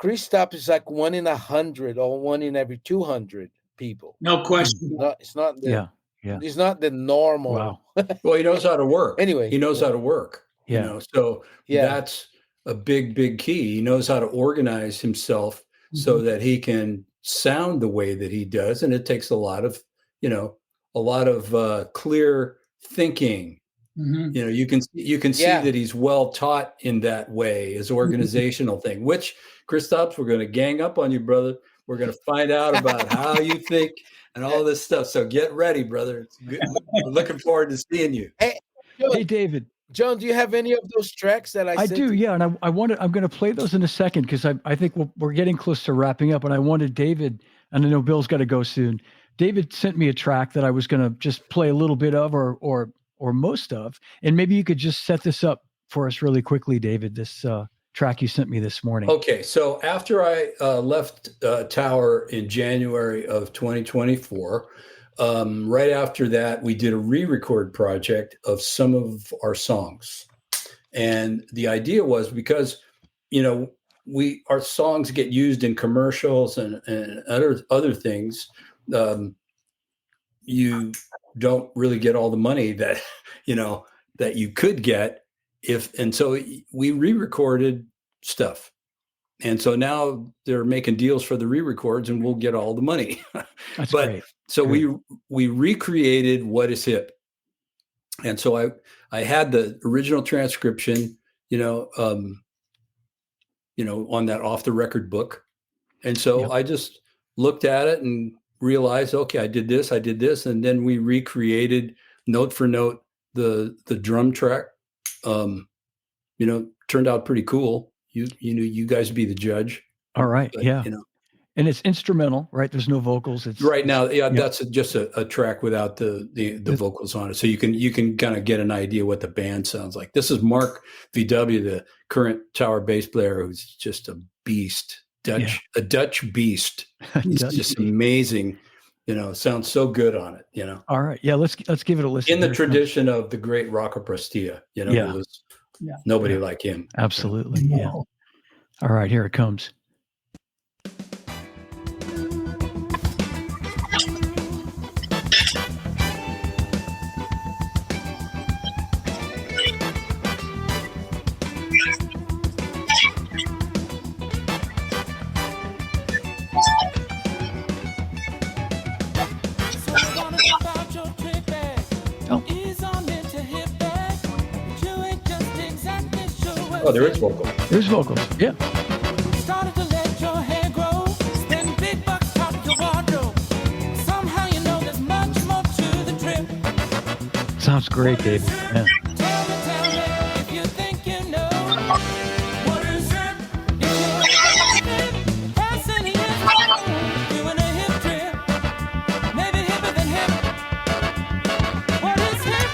Kristaps is like 1 in 100 or 1 in every 200 people. No question. It's not Yeah. It's not the normal. Wow. Well, he knows how to work. Anyway, he knows how to work. Yeah. So that's a big key. He knows how to organize himself so that he can sound the way that he does, and it takes a lot of clear thinking. You can see that he's well taught in that way, his organizational thing, which Kristaps, we're going to gang up on you, brother. We're going to find out about how you think and all this stuff. So get ready, brother. It's good. We're looking forward to seeing you. Hey, David. John, do you have any of those tracks that I do, yeah. And I'm going to play those in a second because I think we're getting close to wrapping up. And I wanted David, and I know Bill's got to go soon. David sent me a track that I was going to just play a little bit of or most of, and maybe you could just set this up for us really quickly, David, this track you sent me this morning. Okay. So after I left Tower in January of 2024, right after that, we did a re-record project of some of our songs. And the idea was because, our songs get used in commercials and other things. You don't really get all the money that that you could get and so we re-recorded stuff, and so now they're making deals for the re-records and we'll get all the money. That's great. So we recreated What Is Hip, and so I had the original transcription on that off the record book, and so I just looked at it and realized, okay, I did this, and then we recreated note for note the drum track. Turned out pretty cool. You guys be the judge. All right, but, and it's instrumental, right? There's no vocals. It's right now, that's just a track without the vocals on it, so you can kind of get an idea what the band sounds like. This is Mark VW, the current Tower bass player, who's just a beast. A Dutch beast. It's just amazing. Sounds so good on it. All right, yeah. Let's give it a listen. In the tradition of the great Rocco Prestia, who was nobody like him. Absolutely, yeah. All right, here it comes. Oh, there is vocals. There's vocals. Yeah. Started to let your hair grow, spend big bucks, top your wardrobe. Somehow there's much more to the trip. Sounds great, David. Yeah. Tell me if you think you know. What is it? If passing years doing a hip trip, maybe hipper than hip. What is hip?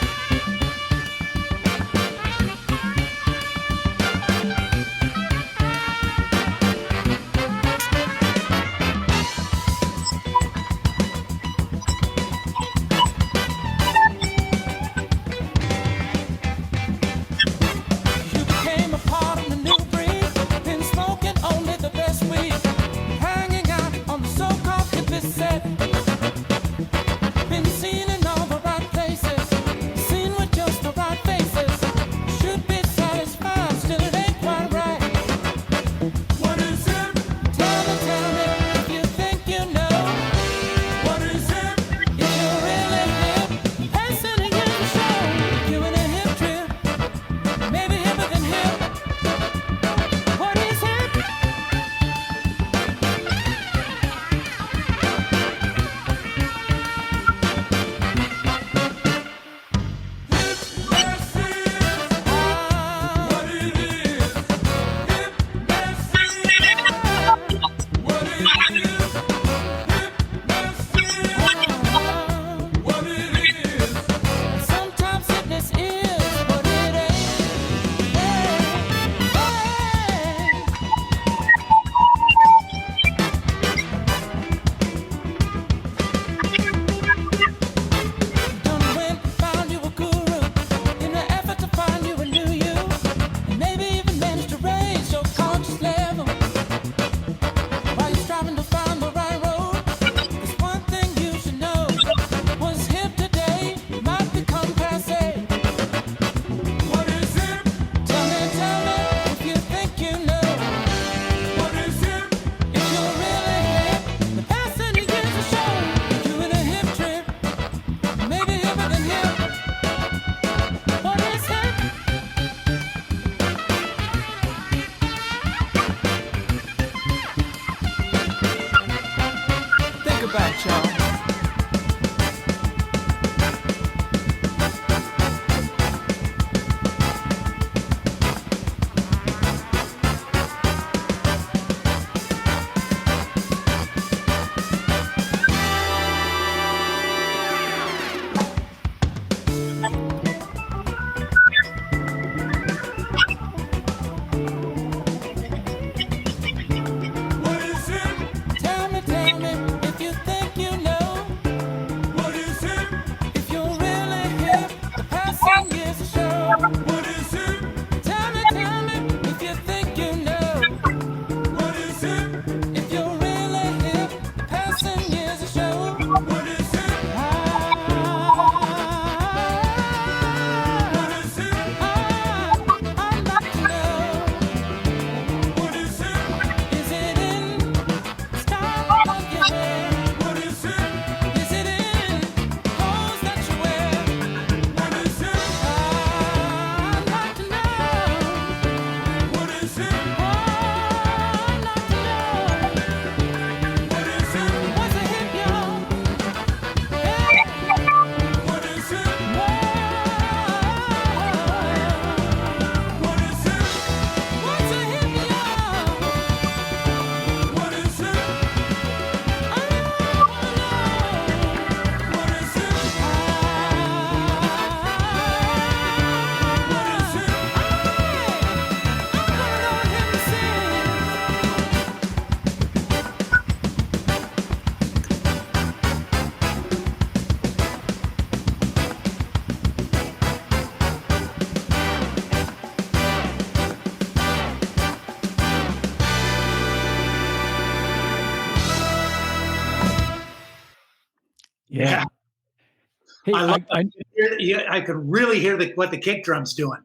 Hey, I love. I could really hear what the kick drum's doing.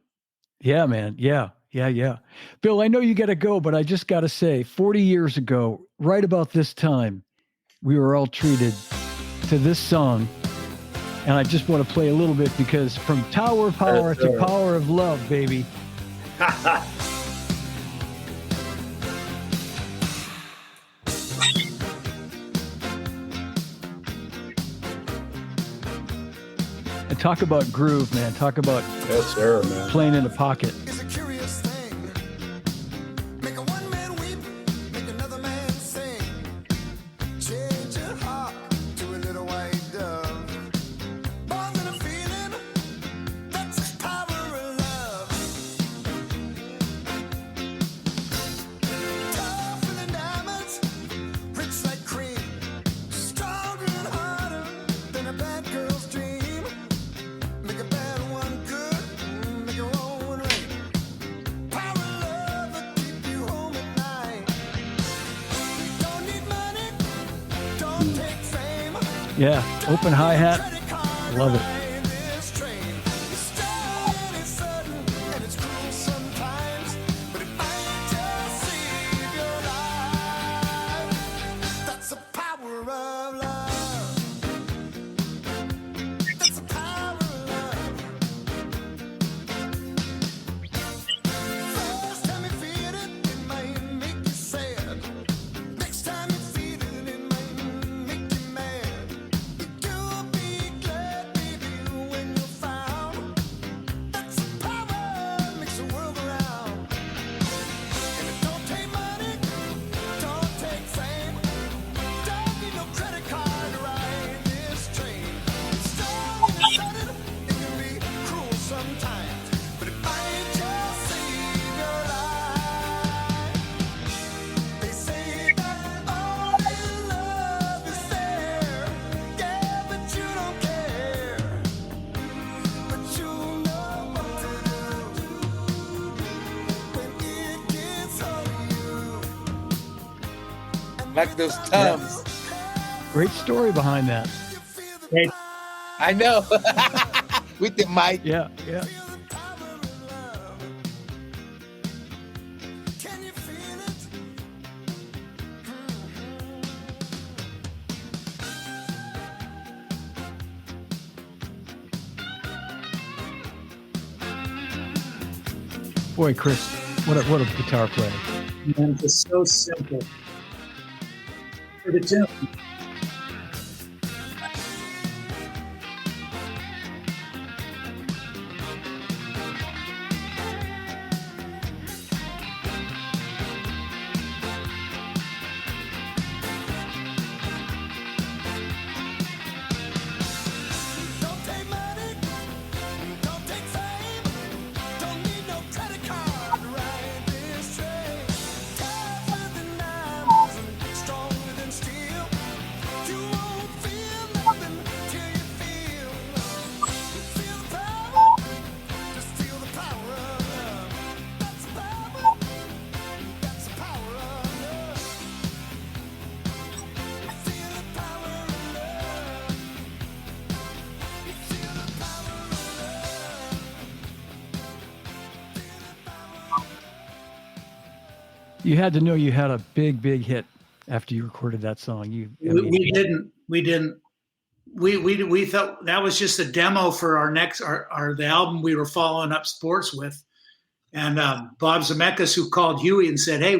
yeah, man. Yeah. Bill, I know you got to go, but I just got to say, 40 years ago, right about this time, we were all treated to this song. And I just want to play a little bit because from Tower of Power Yes, to sir. Power of Love, baby. And talk about groove, man. Talk about Yes, sir, man. playing in a pocket. It's a curious thing. Make a one man weep, make another man sing. Change your heart to a little white dove. More than a feeling, that's the power of love. Tougher than diamonds, rich like cream. Stronger and harder than a bad girl's dream. Make a bad one good, make a wrong one right. Power of love will keep you home at night. Don't need money, don't take fame. Yeah. Open hi-hat. Credit card Love it. ride this train. It's strong and it's sudden and it's cruel sometimes, but it might just save your life. That's the power of love. That's the power of love. First time you feel it, it might make you sad. Next time you feel it, it might make you mad. But you'll be glad, baby, when you're found. That's the power makes the world go round. And it don't take money, don't take fame, don't need no credit card to ride this train. It's strong and it's sudden, it can be cruel sometimes, but it might just save your life. They say that all in love is fair, yeah, but you don't care. But you know what to do when it gets hold of you. Like those toms. Great story behind that. You feel the Hey, I know. With the mic. Yeah. feel the power of love. Can you feel it? Boy, Chris, what a guitar player. Man, it's just so simple. For the tune. Don't take money, don't take fame, don't need no credit card to ride this train. Tougher than diamonds and stronger than steel. You won't feel nothing till you feel the power. Just feel the power of love. That's the power. That's the power of love. Feel the power of love. Feel the power of love. You had to know you had a big hit after you recorded that song. We didn't. We thought that was just a demo for our next the album we were following up Sports with, and Bob Zemeckis, who called Huey and said, "Hey,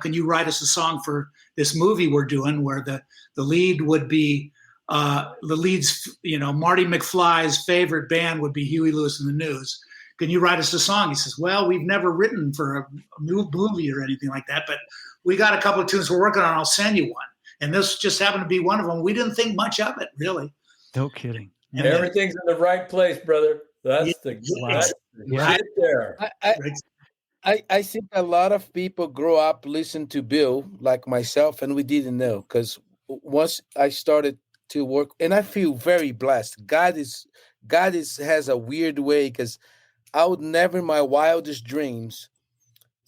can you write us a song for this movie we're doing where the lead would be the lead's Marty McFly's favorite band would be Huey Lewis and the News. Can you write us a song?" He says, "Well, we've never written for a new movie or anything like that, but we got a couple of tunes we're working on. I'll send you one." And this just happened to be one of them. We didn't think much of it, really. No kidding. And Everything's in the right place, brother. That's Yeah. the Wow. that's Yeah. right there. I think a lot of people grow up listen to Bill like myself, and we didn't know, because once I started to work, and I feel very blessed. God has a weird way, because I would never in my wildest dreams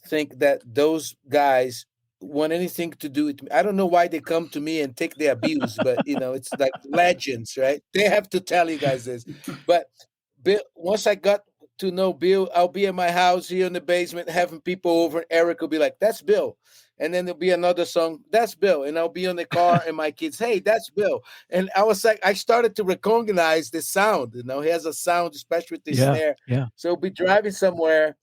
think that those guys want anything to do with me. I don't know why they come to me and take their abuse, but it's like legends, right? They have to tell you guys this. But Bill, once I got to know Bill, I'll be in my house here in the basement having people over, and Eric will be like, "That's Bill." And then there'll be another song, "That's Bill." And I'll be in the car and my kids, "Hey, that's Bill." And I was like, I started to recognize the sound. He has a sound, especially with the snare. Yeah. So I'll be driving somewhere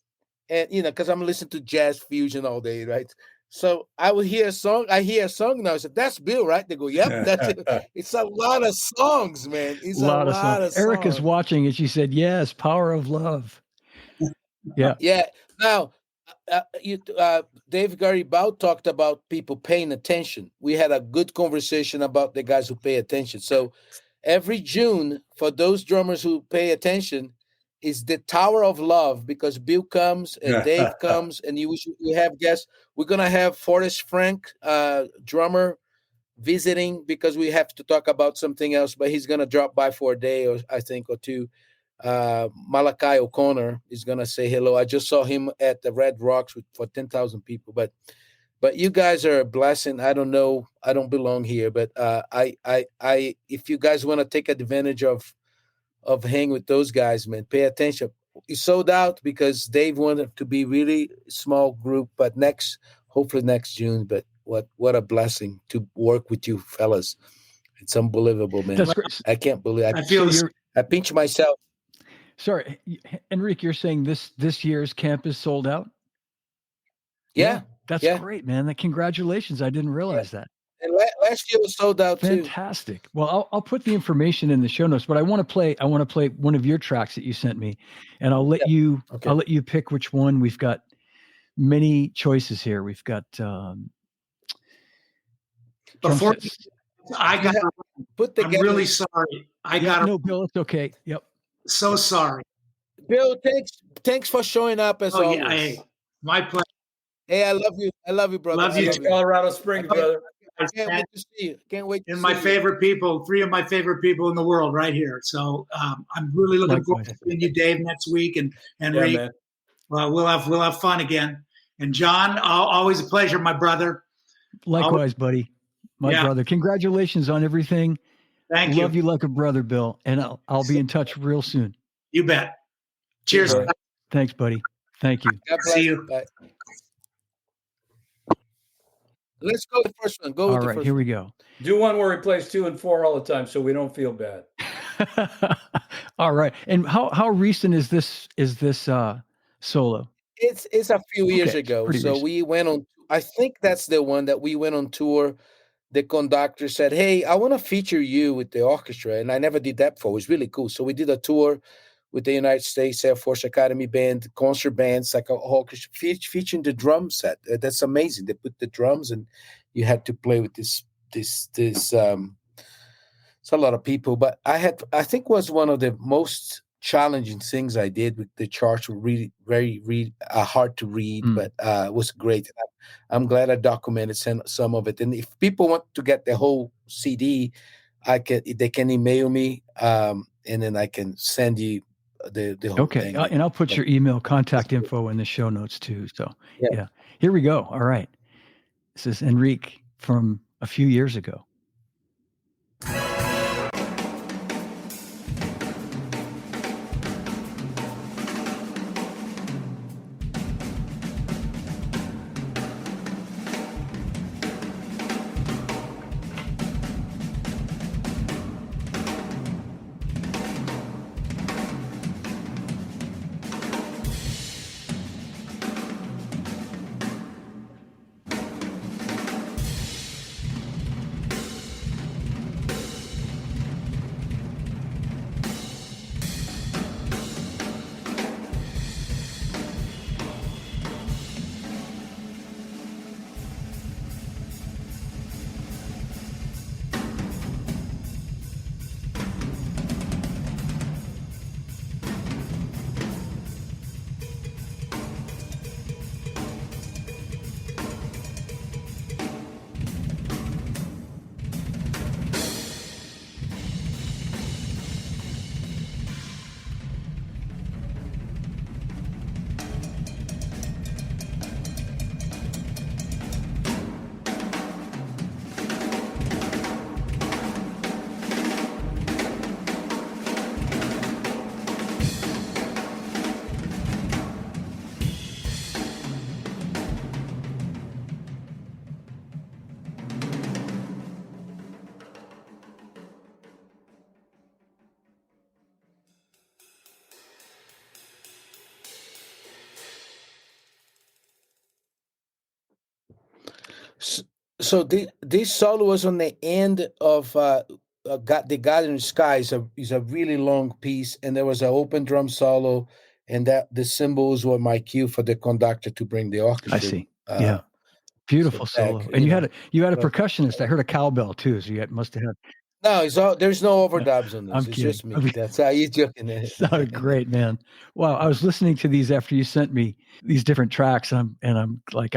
and, because I'm listening to jazz fusion all day, right? So I would hear a song. I hear a song now. I said, "That's Bill," right? They go, "Yep, that's it." It's a lot of songs, man. It's a lot of songs. Erica's watching and she said, "Yes, Power of Love." Yeah. Yeah. Now, Dave Garibaldi talked about people paying attention. We had a good conversation about the guys who pay attention. So every June, for those drummers who pay attention, is the Tower of Love, because Bill comes and Dave comes and we have guests. We're going to have Forrest Frank, drummer, visiting because we have to talk about something else, but he's going to drop by for a day or two. Malachi O'Connor is going to say hello. I just saw him at the Red Rocks for 10,000 people, but you guys are a blessing. I don't know. I don't belong here, but if you guys want to take advantage of hang with those guys, man, pay attention. It's sold out because Dave wanted to be really small group, but hopefully next June. But what a blessing to work with you fellas. It's unbelievable, man. That's great. I can't believe I feel I pinch myself. Sorry, Henrique, you're saying this year's camp is sold out? Yeah. That's great, man. Congratulations. I didn't realize that. And last year was sold out too. Fantastic. Well, I'll put the information in the show notes, but I want to play one of your tracks that you sent me, and I'll let you pick which one. We've got many choices here. We've got before I got put together. I'm really sorry. No, Bill, it's okay. Yep. So sorry. Bill, thanks for showing up as always. Yeah, hey, my pleasure. Hey, I love you. I love you, brother. Love you, Colorado Springs, brother. I can't wait to see you. Can't wait to see my you. favorite people, 3 of my favorite people in the world right here. So I'm really looking forward to seeing you, Dave, next week. And Henrique, we'll have fun again. And John, always a pleasure, my brother. Likewise, buddy. My brother. Congratulations on everything. Thank you. Love you like a brother, Bill. And I'll be in touch real soon. You bet. Cheers. Right. Thanks, buddy. Thank you. God bless. See you. Bye. Let's go with the first one. All right, here we go. Do one where he plays 2 and 4 all the time, so we don't feel bad. All right. And how recent is this solo? It's a few years ago. So recent. we went on. I think that's the one that we went on tour. The conductor said, "Hey, I want to feature you with the orchestra," and I never did that before. It was really cool. So we did a tour with the United States Air Force Academy Band, concert bands, like a orchestra featuring the drum set. That's amazing. They put the drums, and you had to play with this. It's a lot of people, but I think was one of the most challenging things I did with the charts. Were really very hard to read, but it was great. I'm glad I documented some of it. And if people want to get the whole CD, they can email me, and then I can send you the whole thing. And I'll put your email contact info in the show notes too. So yeah, here we go. All right, this is Henrique from a few years ago. So this solo was on the end of the God in the Sky is a really long piece, and there was an open drum solo, and that the cymbals were my cue for the conductor to bring the orchestra. I see. Yeah. Beautiful so back, solo. And you had a but- percussionist. I heard a cowbell too. So you must have had. No, there's no overdubs on this. I'm It's kidding. just me. That's how you joking. Sounded great, man. Wow. I was listening to these after you sent me these different tracks. I'm like,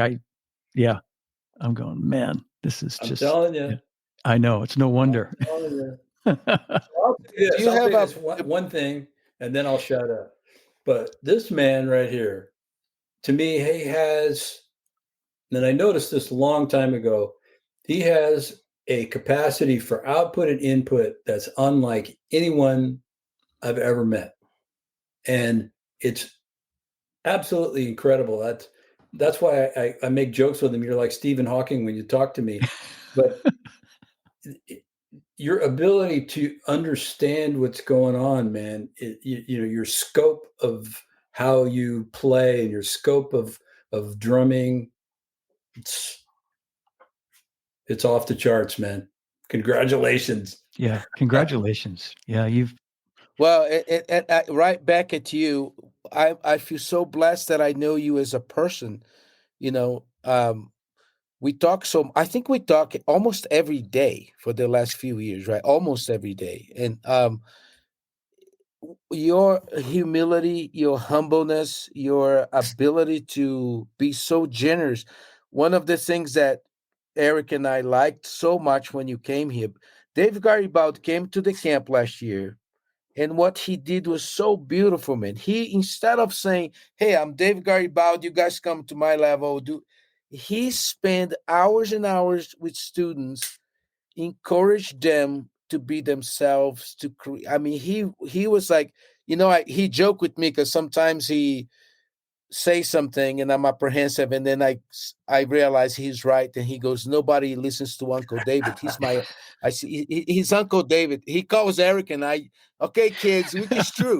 I'm going, man, this is I'm just. telling you. I know. It's no wonder. I'm telling you. I'll say one thing, and then I'll shut up. But this man right here, to me, he has, and I noticed this a long time ago, he has a capacity for output and input that's unlike anyone I've ever met. And it's absolutely incredible. That's why I make jokes with him. You're like Stephen Hawking when you talk to me. But your ability to understand what's going on, man, your scope of how you play and your scope of drumming, it's off the charts, man. Congratulations. Yeah. Congratulations. Yeah. Well, right back at you. I feel so blessed that I know you as a person. I think we talk almost every day for the last few years, right? Almost every day. And your humility, your humbleness, your ability to be so generous. One of the things that Eric and I liked so much when you came here, Dave Garibaldi came to the camp last year, and what he did was so beautiful, man. He, instead of saying, hey, I'm Dave Garibaldi, you guys come to my level, he spent hours and hours with students, encouraged them to be themselves, to create. I mean, he was like, he joked with me because sometimes he say something and I'm apprehensive, and then I realize he's right, and he goes, nobody listens to Uncle David. I see he's Uncle David. He calls Eric and I, okay, kids, which is true,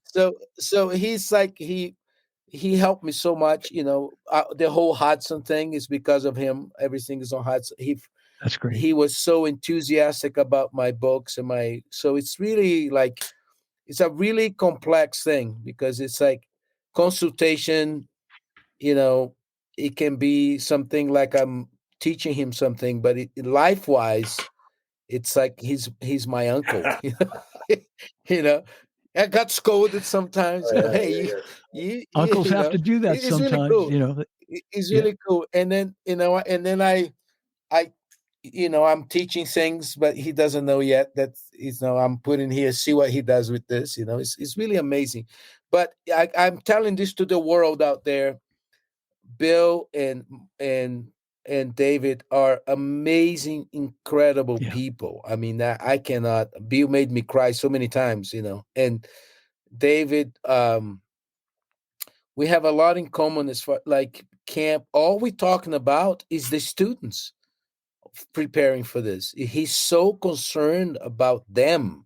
So he's like, he helped me so much, the whole Hudson thing is because of him. Everything is on Hudson. That's great. He was so enthusiastic about my books so it's really like, it's a really complex thing because it's like consultation, it can be something like I'm teaching him something, but life-wise, it's like he's my uncle. I got scolded sometimes. Hey, you uncles have to do that it's sometimes. Really cool. It's really cool. And then I'm teaching things, but he doesn't know yet that I'm putting here, see what he does with this. It's really amazing. But I'm telling this to the world out there. Bill and David are amazing, incredible people. I mean, I cannot. Bill made me cry so many times, and David, we have a lot in common as far like camp. All we're talking about is the students preparing for this. He's so concerned about them,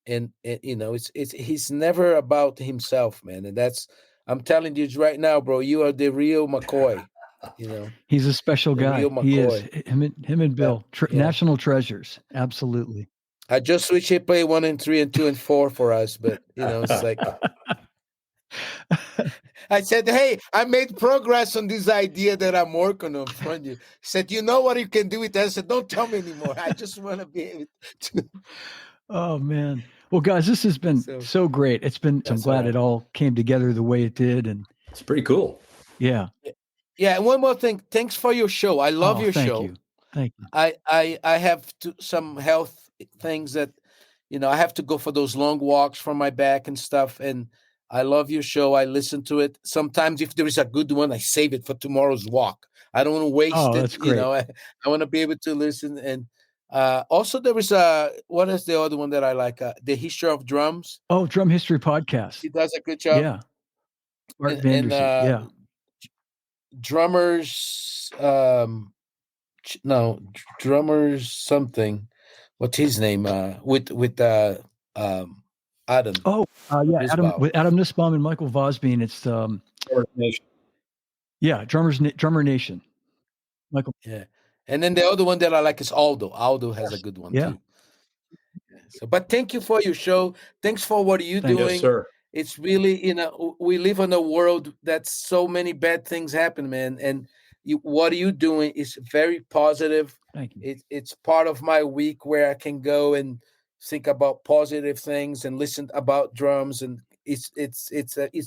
and it's he's never about himself, man. And that's, I'm telling you right now, bro, you are the real McCoy. He's a special guy. He is. Him and Bill, national treasures. Absolutely. I just wish he played 1 and 3 and 2 and 4 for us, but it's like I said, hey, I made progress on this idea that I'm working on from you. He said, you know what you can do with that? I said, don't tell me anymore. I just want to be able to. Oh, man. Well, guys, this has been so great. It's been, I'm glad it all came together the way it did. And it's pretty cool. Yeah. Yeah. And one more thing. Thanks for your show. I love your show. Thank you. I have some health things that, I have to go for those long walks for my back and stuff. And I love your show. I listen to it. Sometimes if there is a good one, I save it for tomorrow's walk. I don't want to waste it. That's great. I want to be able to listen. And also there is what is the other one that I like? The History of Drums. Oh, Drum History Podcast. He does a good job. Yeah. Art Vanderson. Drummers, drummers something. What's his name? With Adam. Oh, Adam, with Adam Nussbaum and Michael Vosbein. It's Nation. Yeah, Drummer Nation. Michael. Yeah. And then the other one that I like is Aldo. Aldo has a good one Yeah. too. So, but thank you for your show. Thanks for what you're Thank you. doing. Yes, sir. It's really, we live in a world that so many bad things happen, man. And what you're doing is very positive. Thank you. It's part of my week where I can go and think about positive things and listen about drums. And it's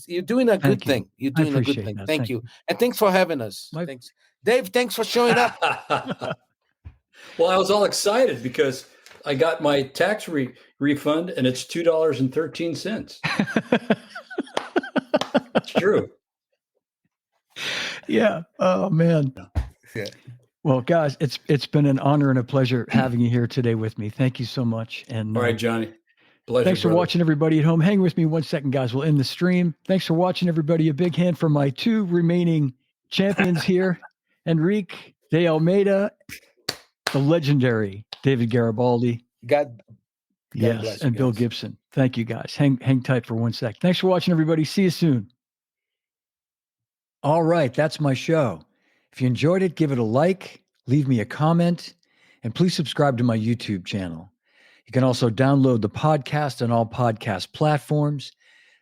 you're doing a good Thank you. thing. You're I doing a good appreciate thing. that. Thank Thank you. you. And thanks for having us. My- Thanks. Dave, thanks for showing up. Well, I was all excited because I got my tax refund and it's $2.13. It's true. Yeah. Oh man. Yeah. Well, guys, it's been an honor and a pleasure having you here today with me. Thank you so much. And All right, Johnny. Pleasure. thanks for brother. watching, everybody at home. Hang with me 1 second, guys. We'll end the stream. Thanks for watching, everybody. A big hand for my 2 remaining champions here, Henrique De Almeida, the legendary David Garibaldi. God Yes, bless you and Bill guys. Gibson. Thank you, guys. Hang tight for 1 sec. Thanks for watching, everybody. See you soon. All right, that's my show. If you enjoyed it, give it a like, leave me a comment, and please subscribe to my YouTube channel. You can also download the podcast on all podcast platforms.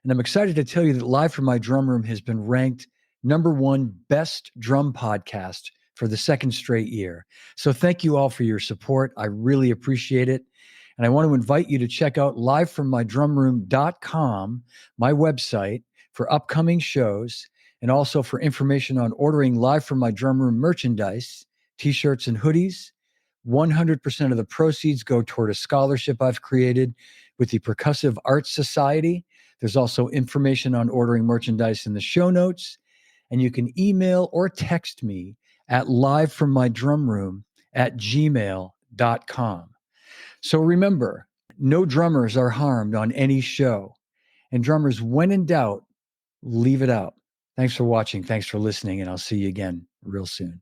And I'm excited to tell you that Live from My Drum Room has been ranked #1 best drum podcast for the 2nd straight year. So thank you all for your support. I really appreciate it. And I want to invite you to check out livefrommydrumroom.com, my website, for upcoming shows and also for information on ordering Live from My Drum Room merchandise, t-shirts and hoodies. 100% of the proceeds go toward a scholarship I've created with the Percussive Arts Society. There's also information on ordering merchandise in the show notes. And you can email or text me at livefrommydrumroom@gmail.com. So remember, no drummers are harmed on any show. And drummers, when in doubt, leave it out. Thanks for watching. Thanks for listening. And I'll see you again real soon.